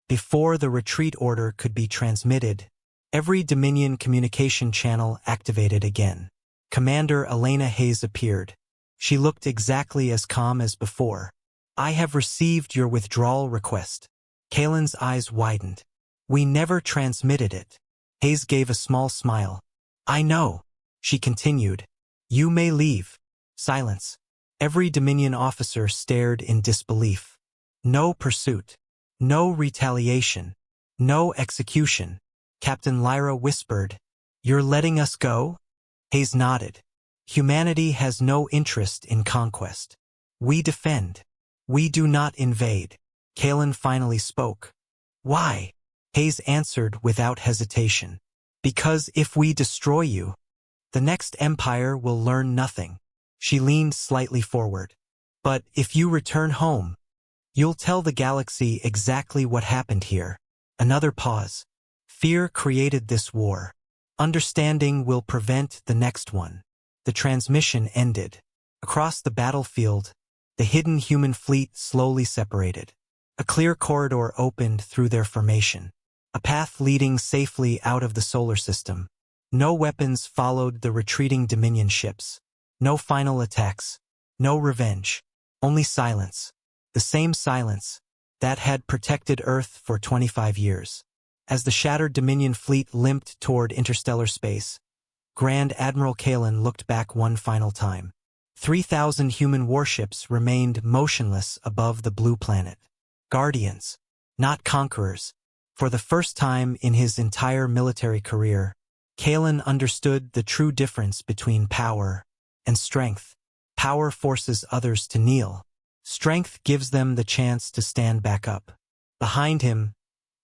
before the retreat order could be transmitted, every Dominion communication channel activated again." Commander Elena Hayes appeared. She looked exactly as calm as before. "I have received your withdrawal request." Kalen's eyes widened. "We never transmitted it." Hayes gave a small smile. "I know," she continued. "You may leave." Silence. Every Dominion officer stared in disbelief. No pursuit. No retaliation. No execution. Captain Lyra whispered, "You're letting us go?" Hayes nodded. "Humanity has no interest in conquest. We defend. We do not invade." Kalen finally spoke. "Why?" Hayes answered without hesitation. "Because if we destroy you, the next empire will learn nothing." She leaned slightly forward. "But if you return home, You'll tell the galaxy exactly what happened here. Another pause. Fear created this war. Understanding will prevent the next one. The transmission ended. Across the battlefield, the hidden human fleet slowly separated. A clear corridor opened through their formation. A path leading safely out of the solar system. No weapons followed the retreating Dominion ships. No final attacks. No revenge. Only silence. The same silence that had protected Earth for 25 years. As the shattered Dominion fleet limped toward interstellar space, Grand Admiral Kalen looked back one final time. 3,000 human warships remained motionless above the blue planet. Guardians, not conquerors. For the first time in his entire military career, Kalen understood the true difference between power and strength. Power forces others to kneel. Strength gives them the chance to stand back up. Behind him,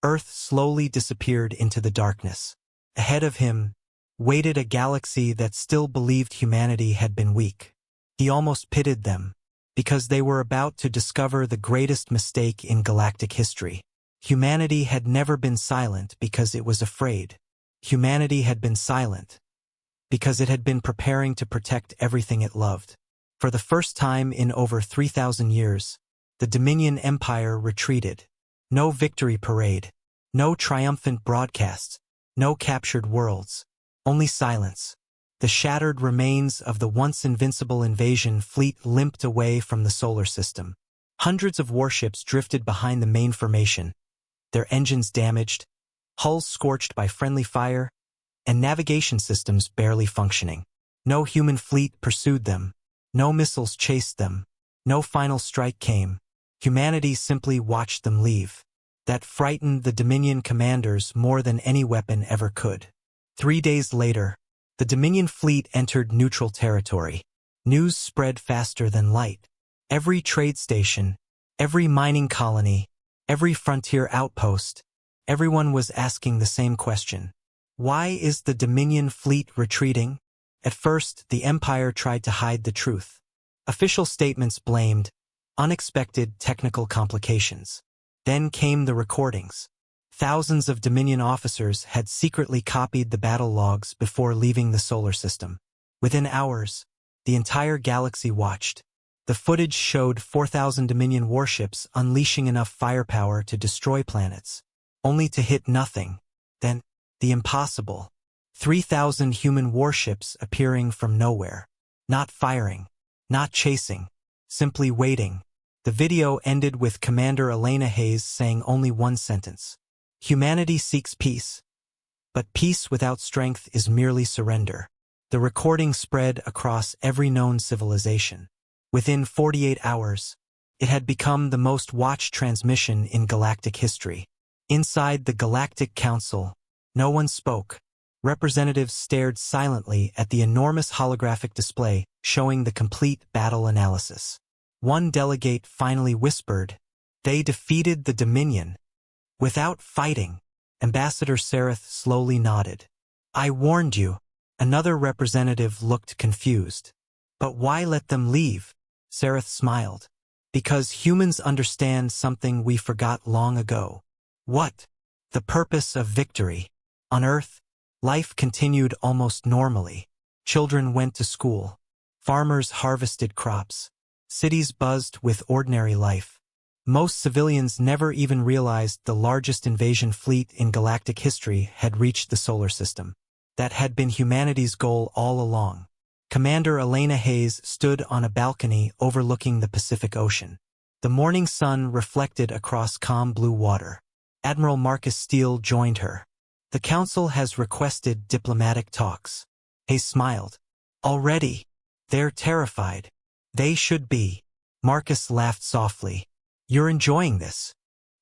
Earth slowly disappeared into the darkness. Ahead of him, waited a galaxy that still believed humanity had been weak. He almost pitied them, because they were about to discover the greatest mistake in galactic history. Humanity had never been silent because it was afraid. Humanity had been silent because it had been preparing to protect everything it loved. For the first time in over 3,000 years, the Dominion Empire retreated. No victory parade, no triumphant broadcasts, no captured worlds, only silence. The shattered remains of the once invincible invasion fleet limped away from the solar system. Hundreds of warships drifted behind the main formation, their engines damaged, hulls scorched by friendly fire, and navigation systems barely functioning. No human fleet pursued them. No missiles chased them. No final strike came. Humanity simply watched them leave. That frightened the Dominion commanders more than any weapon ever could. 3 days later, the Dominion fleet entered neutral territory. News spread faster than light. Every trade station, every mining colony, every frontier outpost, everyone was asking the same question. Why is the Dominion fleet retreating? At first, the Empire tried to hide the truth. Official statements blamed unexpected technical complications. Then came the recordings. Thousands of Dominion officers had secretly copied the battle logs before leaving the solar system. Within hours, the entire galaxy watched. The footage showed 4,000 Dominion warships unleashing enough firepower to destroy planets, only to hit nothing. Then, the impossible. 3,000 human warships appearing from nowhere. Not firing, not chasing, simply waiting. The video ended with Commander Elena Hayes saying only one sentence. Humanity seeks peace, but peace without strength is merely surrender. The recording spread across every known civilization. Within 48 hours, it had become the most watched transmission in galactic history. Inside the Galactic Council, no one spoke. Representatives stared silently at the enormous holographic display showing the complete battle analysis. One delegate finally whispered, "They defeated the Dominion without fighting." Ambassador Sareth slowly nodded. "I warned you." Another representative looked confused. "But why let them leave?" Sareth smiled. "Because humans understand something we forgot long ago." "What?" "The purpose of victory." On Earth, life continued almost normally. Children went to school. Farmers harvested crops. Cities buzzed with ordinary life. Most civilians never even realized the largest invasion fleet in galactic history had reached the solar system. That had been humanity's goal all along. Commander Elena Hayes stood on a balcony overlooking the Pacific Ocean. The morning sun reflected across calm blue water. Admiral Marcus Steele joined her. "The Council has requested diplomatic talks." Hayes smiled. "Already? They're terrified." "They should be." Marcus laughed softly. "You're enjoying this?"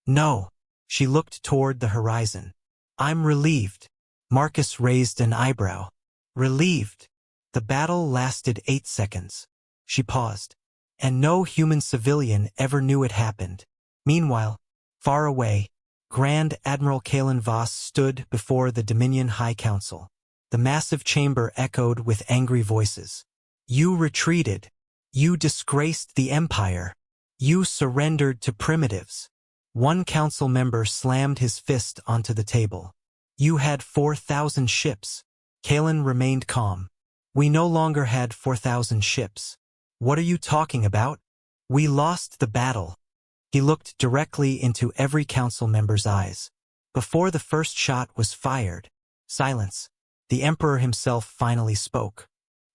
"No." She looked toward the horizon. "I'm relieved." Marcus raised an eyebrow. "Relieved?" The battle lasted 8 seconds. She paused. And no human civilian ever knew it happened. Meanwhile, far away, Grand Admiral Kalen Voss stood before the Dominion High Council. The massive chamber echoed with angry voices. "You retreated. You disgraced the Empire. You surrendered to primitives. One council member slammed his fist onto the table. You had 4,000 ships. Kalen remained calm. We no longer had 4,000 ships. What are you talking about? We lost the battle. He looked directly into every council member's eyes. Before the first shot was fired, silence. The Emperor himself finally spoke.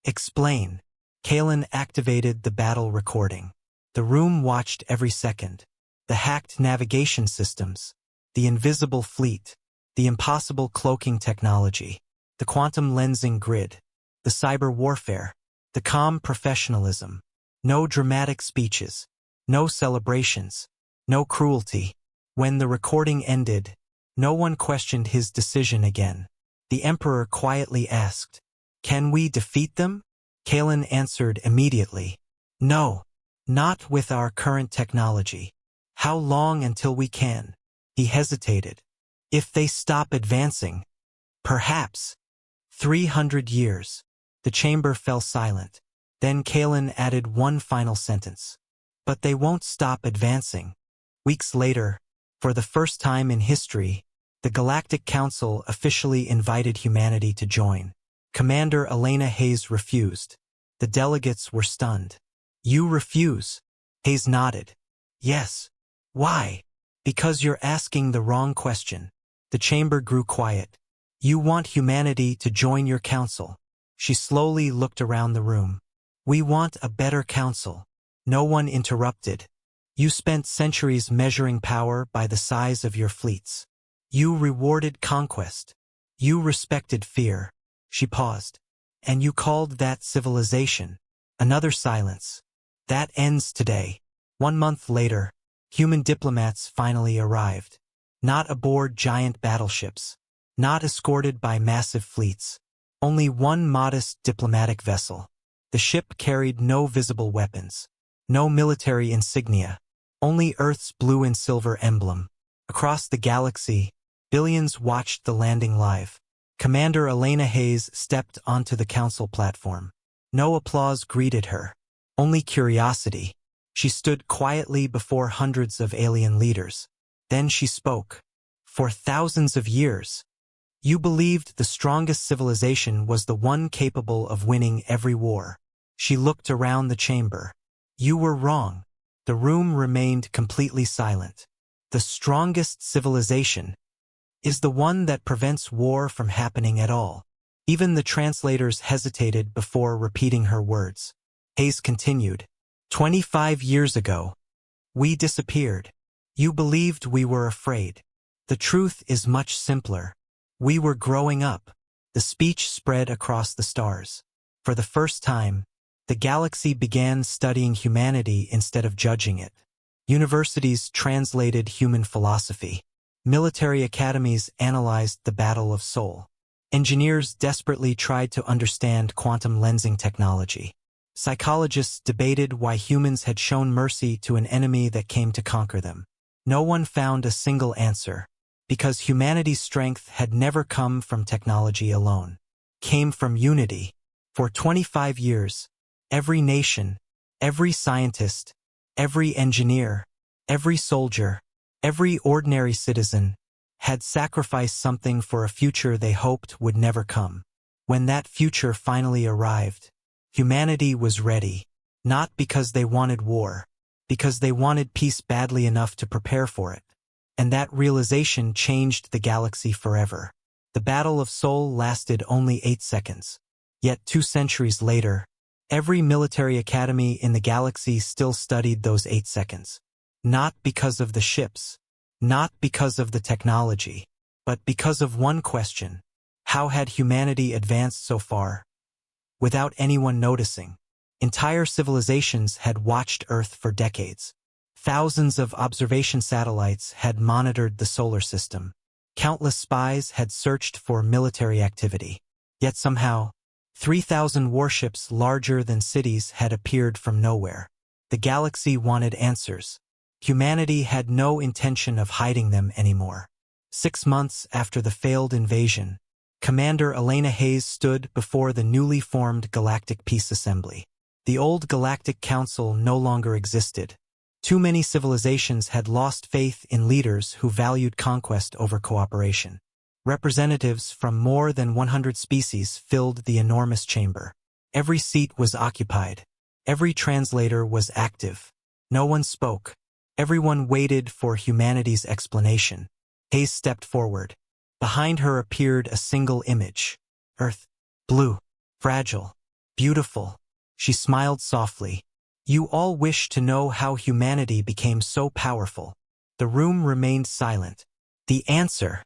Explain. Kalen activated the battle recording. The room watched every second. The hacked navigation systems, the invisible fleet, the impossible cloaking technology, the quantum lensing grid, the cyber warfare, the calm professionalism. No dramatic speeches, no celebrations, no cruelty. When the recording ended, no one questioned his decision again. The Emperor quietly asked, "Can we defeat them?" Kalen answered immediately, "No, not with our current technology." "How long until we can?" He hesitated. "If they stop advancing, perhaps 300 years. The chamber fell silent. Then Kalen added one final sentence. "But they won't stop advancing." Weeks later, for the first time in history, the Galactic Council officially invited humanity to join. Commander Elena Hayes refused. The delegates were stunned. "You refuse?" Hayes nodded. "Yes." "Why?" "Because you're asking the wrong question." The chamber grew quiet. "You want humanity to join your council." She slowly looked around the room. "We want a better council." No one interrupted. "You spent centuries measuring power by the size of your fleets. You rewarded conquest. You respected fear." She paused. "And you called that civilization." Another silence. "That ends today." 1 month later, human diplomats finally arrived. Not aboard giant battleships. Not escorted by massive fleets. Only one modest diplomatic vessel. The ship carried no visible weapons. No military insignia. Only Earth's blue and silver emblem. Across the galaxy, billions watched the landing live. Commander Elena Hayes stepped onto the council platform. No applause greeted her. Only curiosity. She stood quietly before hundreds of alien leaders. Then she spoke. "For thousands of years, you believed the strongest civilization was the one capable of winning every war." She looked around the chamber. "You were wrong." The room remained completely silent. "The strongest civilization is the one that prevents war from happening at all." Even the translators hesitated before repeating her words. Hayes continued. 25 years ago, we disappeared. You believed we were afraid. The truth is much simpler. We were growing up." The speech spread across the stars. For the first time, the galaxy began studying humanity instead of judging it. Universities translated human philosophy. Military academies analyzed the battle of soul. Engineers desperately tried to understand quantum lensing technology. Psychologists debated why humans had shown mercy to an enemy that came to conquer them. No one found a single answer, because humanity's strength had never come from technology alone. Came from unity. For 25 years, every nation, every scientist, every engineer, every soldier, every ordinary citizen had sacrificed something for a future they hoped would never come. When that future finally arrived, humanity was ready, not because they wanted war, because they wanted peace badly enough to prepare for it. And that realization changed the galaxy forever. The Battle of Seoul lasted only 8 seconds. Yet 2 centuries later, every military academy in the galaxy still studied those 8 seconds. Not because of the ships, not because of the technology, but because of one question. How had humanity advanced so far without anyone noticing? Entire civilizations had watched Earth for decades. Thousands of observation satellites had monitored the solar system. Countless spies had searched for military activity. Yet somehow, 3,000 warships larger than cities had appeared from nowhere. The galaxy wanted answers. Humanity had no intention of hiding them anymore. 6 months after the failed invasion, Commander Elena Hayes stood before the newly formed Galactic Peace Assembly. The old Galactic Council no longer existed. Too many civilizations had lost faith in leaders who valued conquest over cooperation. Representatives from more than 100 species filled the enormous chamber. Every seat was occupied. Every translator was active. No one spoke. Everyone waited for humanity's explanation. Hayes stepped forward. Behind her appeared a single image. Earth. Blue. Fragile. Beautiful. She smiled softly. You all wish to know how humanity became so powerful. The room remained silent. The answer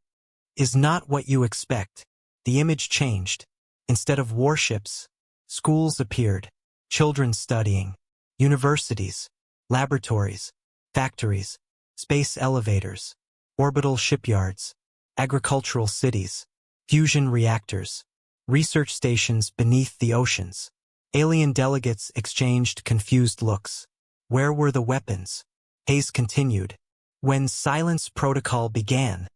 is not what you expect. The image changed. Instead of warships, schools appeared, children studying, universities, laboratories, factories, space elevators, orbital shipyards, agricultural cities, fusion reactors, research stations beneath the oceans. Alien delegates exchanged confused looks. Where were the weapons? Hayes continued. When Silence Protocol began,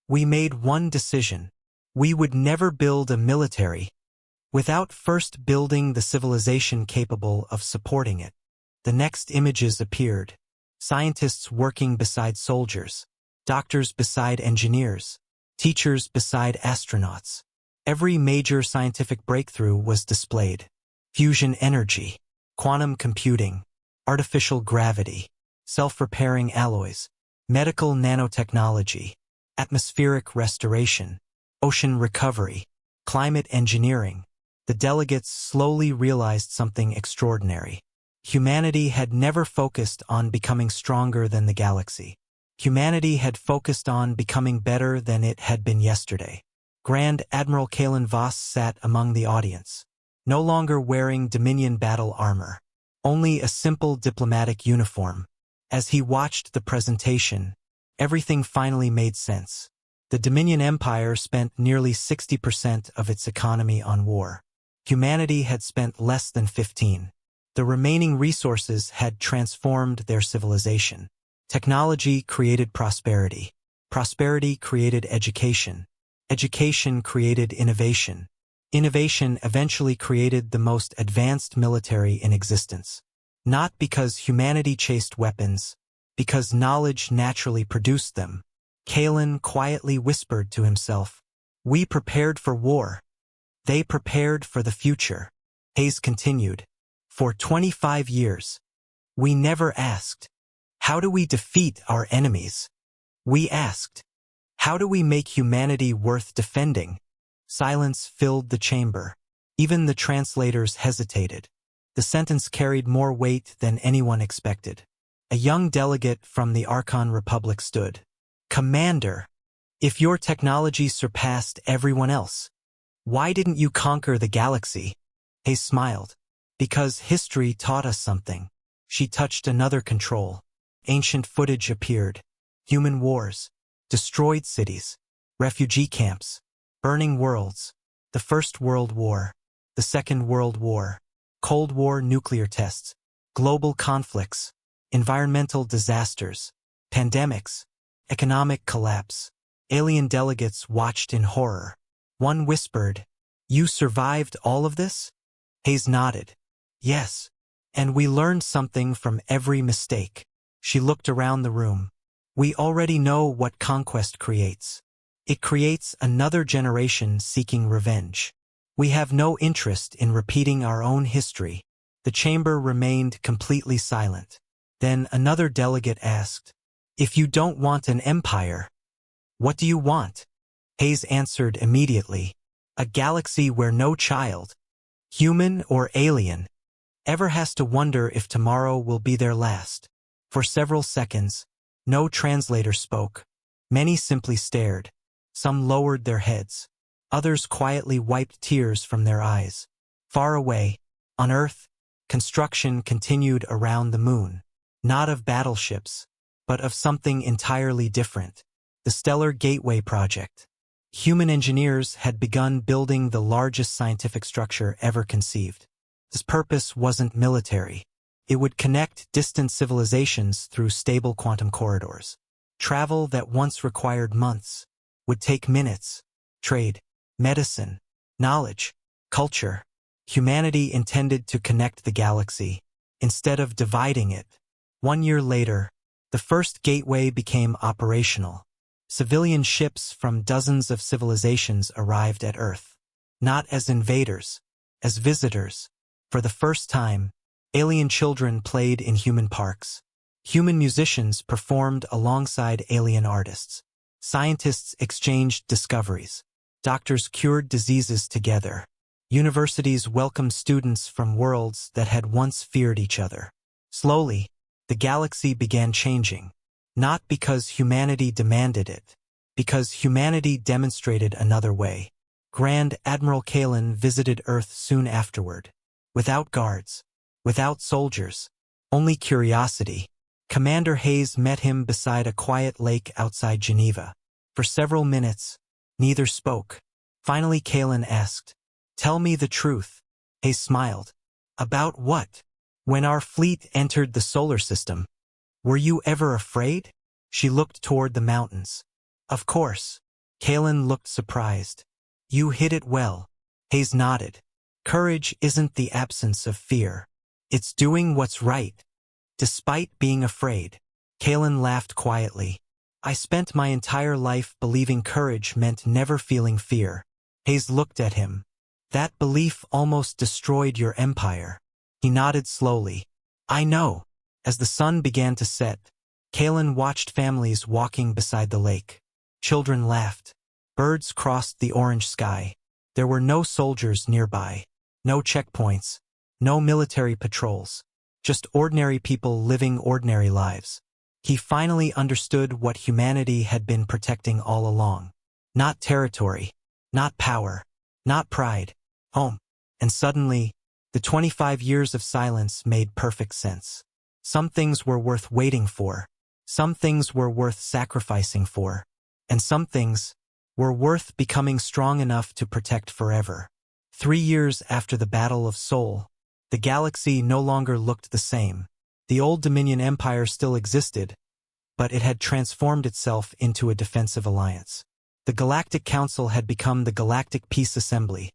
we made one decision. We would never build a military without first building the civilization capable of supporting it. The next images appeared. Scientists working beside soldiers, doctors beside engineers, teachers beside astronauts. Every major scientific breakthrough was displayed. Fusion energy, quantum computing, artificial gravity, self-repairing alloys, medical nanotechnology, atmospheric restoration, ocean recovery, climate engineering. The delegates slowly realized something extraordinary. Humanity had never focused on becoming stronger than the galaxy. Humanity had focused on becoming better than it had been yesterday. Grand Admiral Kalen Voss sat among the audience, no longer wearing Dominion battle armor, only a simple diplomatic uniform. As he watched the presentation, everything finally made sense. The Dominion Empire spent nearly 60% of its economy on war. Humanity had spent less than 15%. The remaining resources had transformed their civilization. Technology created prosperity. Prosperity created education. Education created innovation. Innovation eventually created the most advanced military in existence. Not because humanity chased weapons, because knowledge naturally produced them. Kalen quietly whispered to himself, "We prepared for war. They prepared for the future." Hayes continued, "For 25 years, we never asked, how do we defeat our enemies? We asked, how do we make humanity worth defending?" Silence filled the chamber. Even the translators hesitated. The sentence carried more weight than anyone expected. A young delegate from the Archon Republic stood. "Commander, if your technology surpassed everyone else, why didn't you conquer the galaxy?" Hayes smiled. "Because history taught us something." She touched another control. Ancient footage appeared. Human wars, destroyed cities, refugee camps, burning worlds, the First World War, the Second World War, Cold War nuclear tests, global conflicts, environmental disasters, pandemics, economic collapse. Alien delegates watched in horror. One whispered, "You survived all of this?" Hayes nodded. "Yes. And we learned something from every mistake." She looked around the room. "We already know what conquest creates. It creates another generation seeking revenge. We have no interest in repeating our own history." The chamber remained completely silent. Then another delegate asked, "If you don't want an empire, what do you want?" Hayes answered immediately, "A galaxy where no child, human or alien, ever has to wonder if tomorrow will be their last." For several seconds, no translator spoke. Many simply stared. Some lowered their heads. Others quietly wiped tears from their eyes. Far away, on Earth, construction continued around the moon. Not of battleships, but of something entirely different. The Stellar Gateway Project. Human engineers had begun building the largest scientific structure ever conceived. This purpose wasn't military. It would connect distant civilizations through stable quantum corridors. Travel that once required months would take minutes. Trade, medicine, knowledge, culture. Humanity intended to connect the galaxy instead of dividing it. 1 year later, the first gateway became operational. Civilian ships from dozens of civilizations arrived at Earth. Not as invaders, as visitors. For the first time, alien children played in human parks. Human musicians performed alongside alien artists. Scientists exchanged discoveries. Doctors cured diseases together. Universities welcomed students from worlds that had once feared each other. Slowly, the galaxy began changing. Not because humanity demanded it, because humanity demonstrated another way. Grand Admiral Kalen visited Earth soon afterward. Without guards, without soldiers, only curiosity. Commander Hayes met him beside a quiet lake outside Geneva. For several minutes, neither spoke. Finally Kalen asked, "Tell me the truth." Hayes smiled. "About what?" "When our fleet entered the solar system, were you ever afraid?" She looked toward the mountains. "Of course." Kalen looked surprised. "You hid it well." Hayes nodded. "Courage isn't the absence of fear. It's doing what's right, despite being afraid." Kalen laughed quietly. "I spent my entire life believing courage meant never feeling fear." Hayes looked at him. "That belief almost destroyed your empire." He nodded slowly. "I know." As the sun began to set, Kalen watched families walking beside the lake. Children laughed. Birds crossed the orange sky. There were no soldiers nearby. No checkpoints. No military patrols. Just ordinary people living ordinary lives. He finally understood what humanity had been protecting all along. Not territory. Not power. Not pride. Home. And suddenly, the 25 years of silence made perfect sense. Some things were worth waiting for. Some things were worth sacrificing for. And some things were worth becoming strong enough to protect forever. 3 years after the Battle of Seoul, the galaxy no longer looked the same. The old Dominion Empire still existed, but it had transformed itself into a defensive alliance. The Galactic Council had become the Galactic Peace Assembly,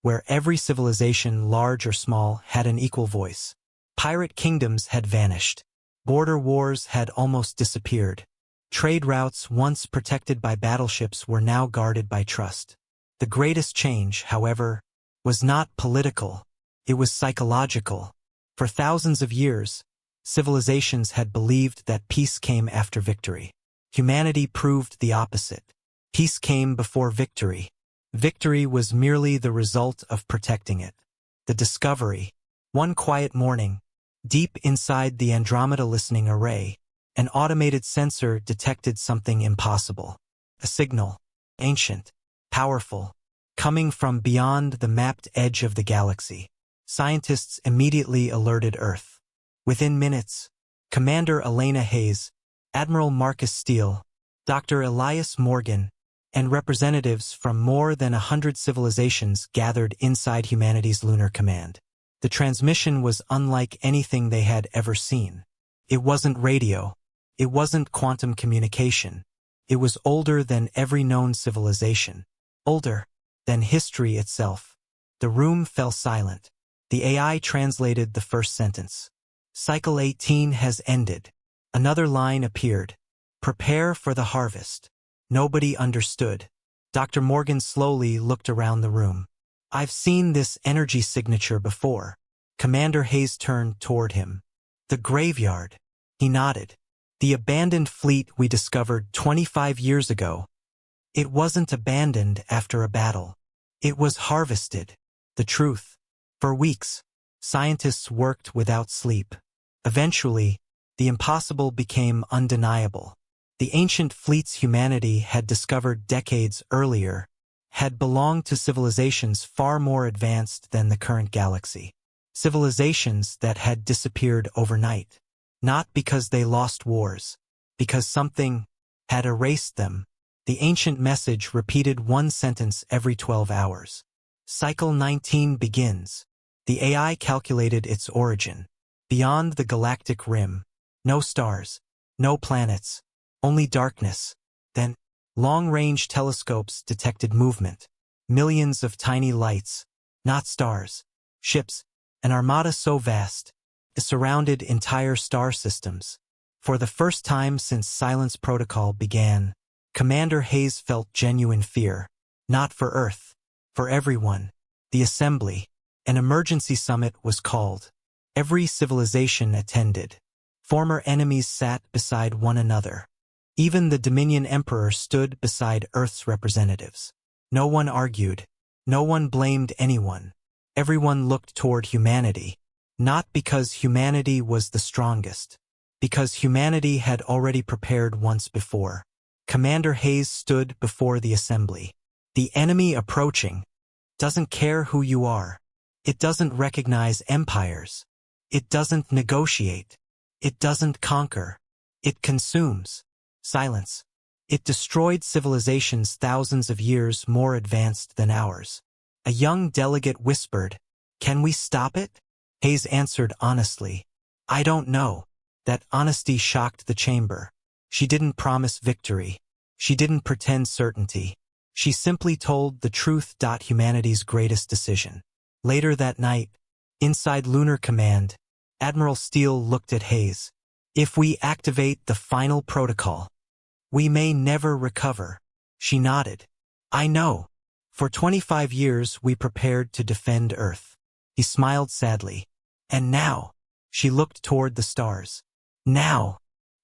where every civilization, large or small, had an equal voice. Pirate kingdoms had vanished. Border wars had almost disappeared. Trade routes once protected by battleships were now guarded by trust. The greatest change, however, was not political. It was psychological. For thousands of years, civilizations had believed that peace came after victory. Humanity proved the opposite. Peace came before victory. Victory was merely the result of protecting it. The discovery. One quiet morning, deep inside the Andromeda listening array, an automated sensor detected something impossible. A signal. Ancient. Powerful. Coming from beyond the mapped edge of the galaxy. Scientists immediately alerted Earth. Within minutes, Commander Elena Hayes, Admiral Marcus Steele, Dr. Elias Morgan, and representatives from more than 100 civilizations gathered inside humanity's lunar command. The transmission was unlike anything they had ever seen. It wasn't radio. It wasn't quantum communication. It was older than every known civilization. Older than history itself. The room fell silent. The AI translated the first sentence. Cycle 18 has ended. Another line appeared. Prepare for the harvest. Nobody understood. Dr. Morgan slowly looked around the room. I've seen this energy signature before. Commander Hayes turned toward him. The graveyard. He nodded. The abandoned fleet we discovered 25 years ago. It wasn't abandoned after a battle. It was harvested. The truth. For weeks, scientists worked without sleep. Eventually, the impossible became undeniable. The ancient fleets humanity had discovered decades earlier had belonged to civilizations far more advanced than the current galaxy. Civilizations that had disappeared overnight. Not because they lost wars, because something had erased them. The ancient message repeated one sentence every 12 hours. Cycle 19 begins. The AI calculated its origin. Beyond the galactic rim. No stars. No planets. Only darkness. Then, long-range telescopes detected movement. Millions of tiny lights. Not stars. Ships. An armada so vast, It surrounded entire star systems. For the first time since Silence Protocol began, Commander Hayes felt genuine fear. Not for Earth. For everyone. The Assembly. An emergency summit was called. Every civilization attended. Former enemies sat beside one another. Even the Dominion Emperor stood beside Earth's representatives. No one argued. No one blamed anyone. Everyone looked toward humanity. Not because humanity was the strongest. Because humanity had already prepared once before. Commander Hayes stood before the assembly. The enemy approaching doesn't care who you are. It doesn't recognize empires. It doesn't negotiate. It doesn't conquer. It consumes. Silence. It destroyed civilizations thousands of years more advanced than ours. A young delegate whispered, "Can we stop it?" Hayes answered honestly, "I don't know." That honesty shocked the chamber. She didn't promise victory. She didn't pretend certainty. She simply told the truth. Humanity's greatest decision. Later that night, inside Lunar Command, Admiral Steele looked at Hayes. "If we activate the final protocol, we may never recover." She nodded. "I know. For 25 years we prepared to defend Earth." He smiled sadly. "And now," she looked toward the stars. "Now,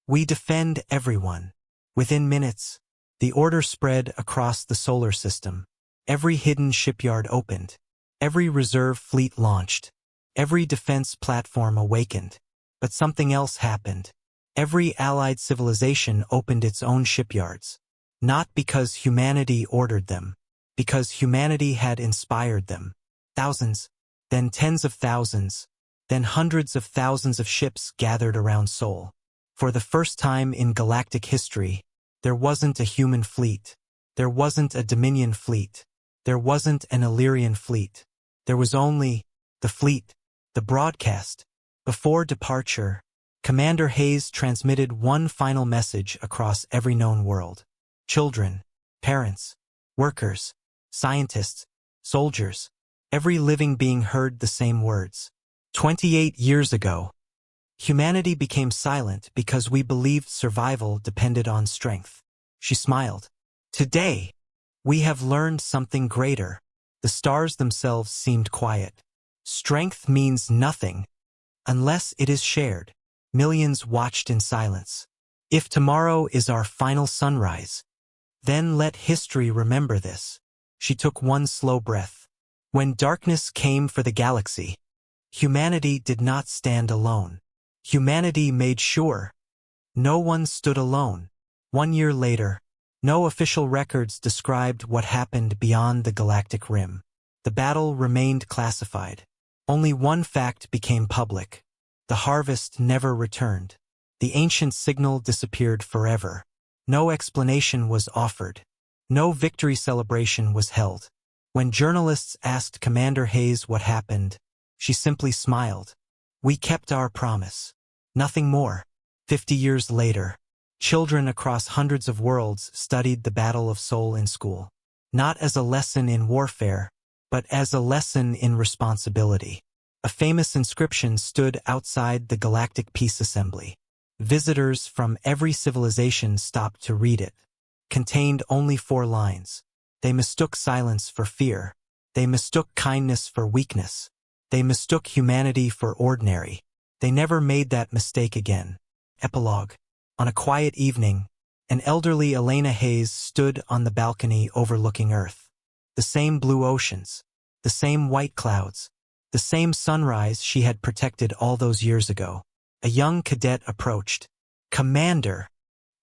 we defend everyone." Within minutes, the order spread across the solar system. Every hidden shipyard opened. Every reserve fleet launched. Every defense platform awakened. But something else happened. Every allied civilization opened its own shipyards. Not because humanity ordered them. Because humanity had inspired them. Thousands, then tens of thousands, then hundreds of thousands of ships gathered around Sol. For the first time in galactic history, there wasn't a human fleet. There wasn't a Dominion fleet. There wasn't an Illyrian fleet. There was only the fleet, the broadcast. Before departure, Commander Hayes transmitted one final message across every known world. Children, parents, workers, scientists, soldiers, every living being heard the same words. 28 years ago, humanity became silent because we believed survival depended on strength. She smiled. Today, we have learned something greater. The stars themselves seemed quiet. Strength means nothing unless it is shared. Millions watched in silence. If tomorrow is our final sunrise, then let history remember this. She took one slow breath. When darkness came for the galaxy, humanity did not stand alone. Humanity made sure no one stood alone. 1 year later, no official records described what happened beyond the galactic rim. The battle remained classified. Only one fact became public. The harvest never returned. The ancient signal disappeared forever. No explanation was offered. No victory celebration was held. When journalists asked Commander Hayes what happened, she simply smiled. "We kept our promise. Nothing more." 50 years later, children across hundreds of worlds studied the Battle of Sol in school. Not as a lesson in warfare, but as a lesson in responsibility. A famous inscription stood outside the Galactic Peace Assembly. Visitors from every civilization stopped to read it. Contained only 4 lines. They mistook silence for fear. They mistook kindness for weakness. They mistook humanity for ordinary. They never made that mistake again. Epilogue. On a quiet evening, an elderly Elena Hayes stood on the balcony overlooking Earth. The same blue oceans. The same white clouds. The same sunrise she had protected all those years ago. A young cadet approached. "Commander,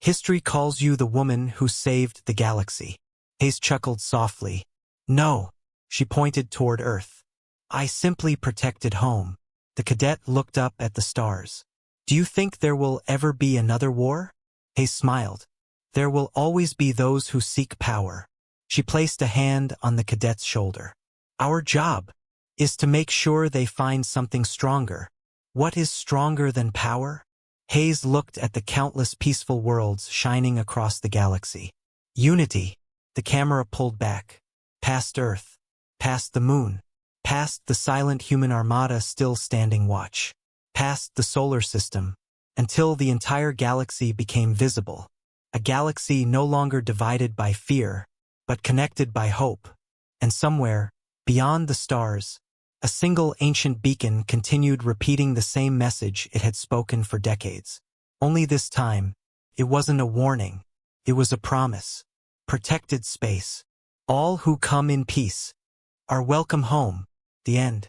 history calls you the woman who saved the galaxy." Hayes chuckled softly. "No." She pointed toward Earth. "I simply protected home." The cadet looked up at the stars. "Do you think there will ever be another war?" Hayes smiled. "There will always be those who seek power." She placed a hand on the cadet's shoulder. "Our job is to make sure they find something stronger." What is stronger than power? Hayes looked at the countless peaceful worlds shining across the galaxy. Unity. The camera pulled back. Past Earth. Past the moon. Past the silent human armada still standing watch. past the solar system, until the entire galaxy became visible. A galaxy no longer divided by fear, but connected by hope. And somewhere, beyond the stars, a single ancient beacon continued repeating the same message it had spoken for decades. Only this time, it wasn't a warning, it was a promise. Protected space. All who come in peace are welcome home. The end.